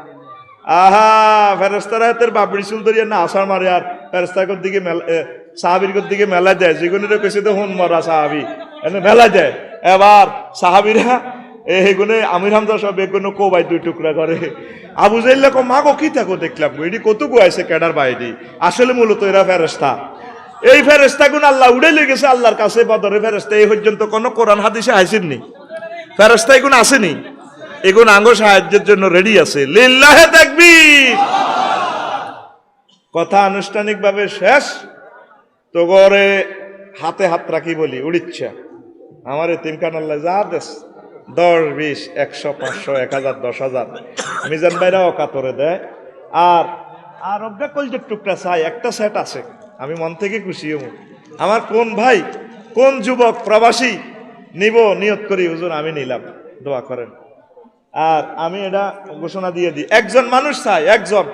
আহা, ফেরেস্তারা হাতের বাবরি চুল ধরিয়া না আসার মারে, আর ফেরেস্তার দিকে সাহাবির দিকে মেলা যায়, যেগুলো কেছে তো হুন মরা সাহাবি এনে মেলা যায়। এবার সাহাবিরা এইগুনে আমির হামজা সব এগুলো কোবাই 2 টুকরা করে। আবু জাহেল কো মা গো কি থাকো দেখলাম এটি কত গুয়াইছে কেডার বাইরে, আসলে মূলত এরা ফেরেস্তা। এই ফেরেস্তা গুণ আল্লাহ উড়ে লেগেছে আল্লাহর কাছে। বদরে ফেরেস্তা এই পর্যন্ত কোন কোরআন হাদিসে আইসেননি, ফেরেস্তা এগুণ আসেনি, এগুণ আঙ্গ সাহায্যের জন্য রেডি আছে। লিল্লাহে তাকবীর। কথা আনুষ্ঠানিক ভাবে শেষ। তো গরে হাতে হাত রাখি বলি উড়িচ্ছা আমার এতিমখান আল্লাহ যা দেশ 10, 20, 100, 500, 1000, 10,000 মিজান ভাইরা অকাতরে দেয়। আর আর অজ্ঞা কলজের টুকরা চাই, একটা সেট আছে, আমি মন থেকে খুশি হব। আমার কোন ভাই, কোন যুবক প্রবাসী নিব নিয়ত করি, হুজুর আমি নিলাম, দোয়া করেন। আর আমি এটা ঘোষণা দিয়ে দিই, একজন মানুষ চাই, একজন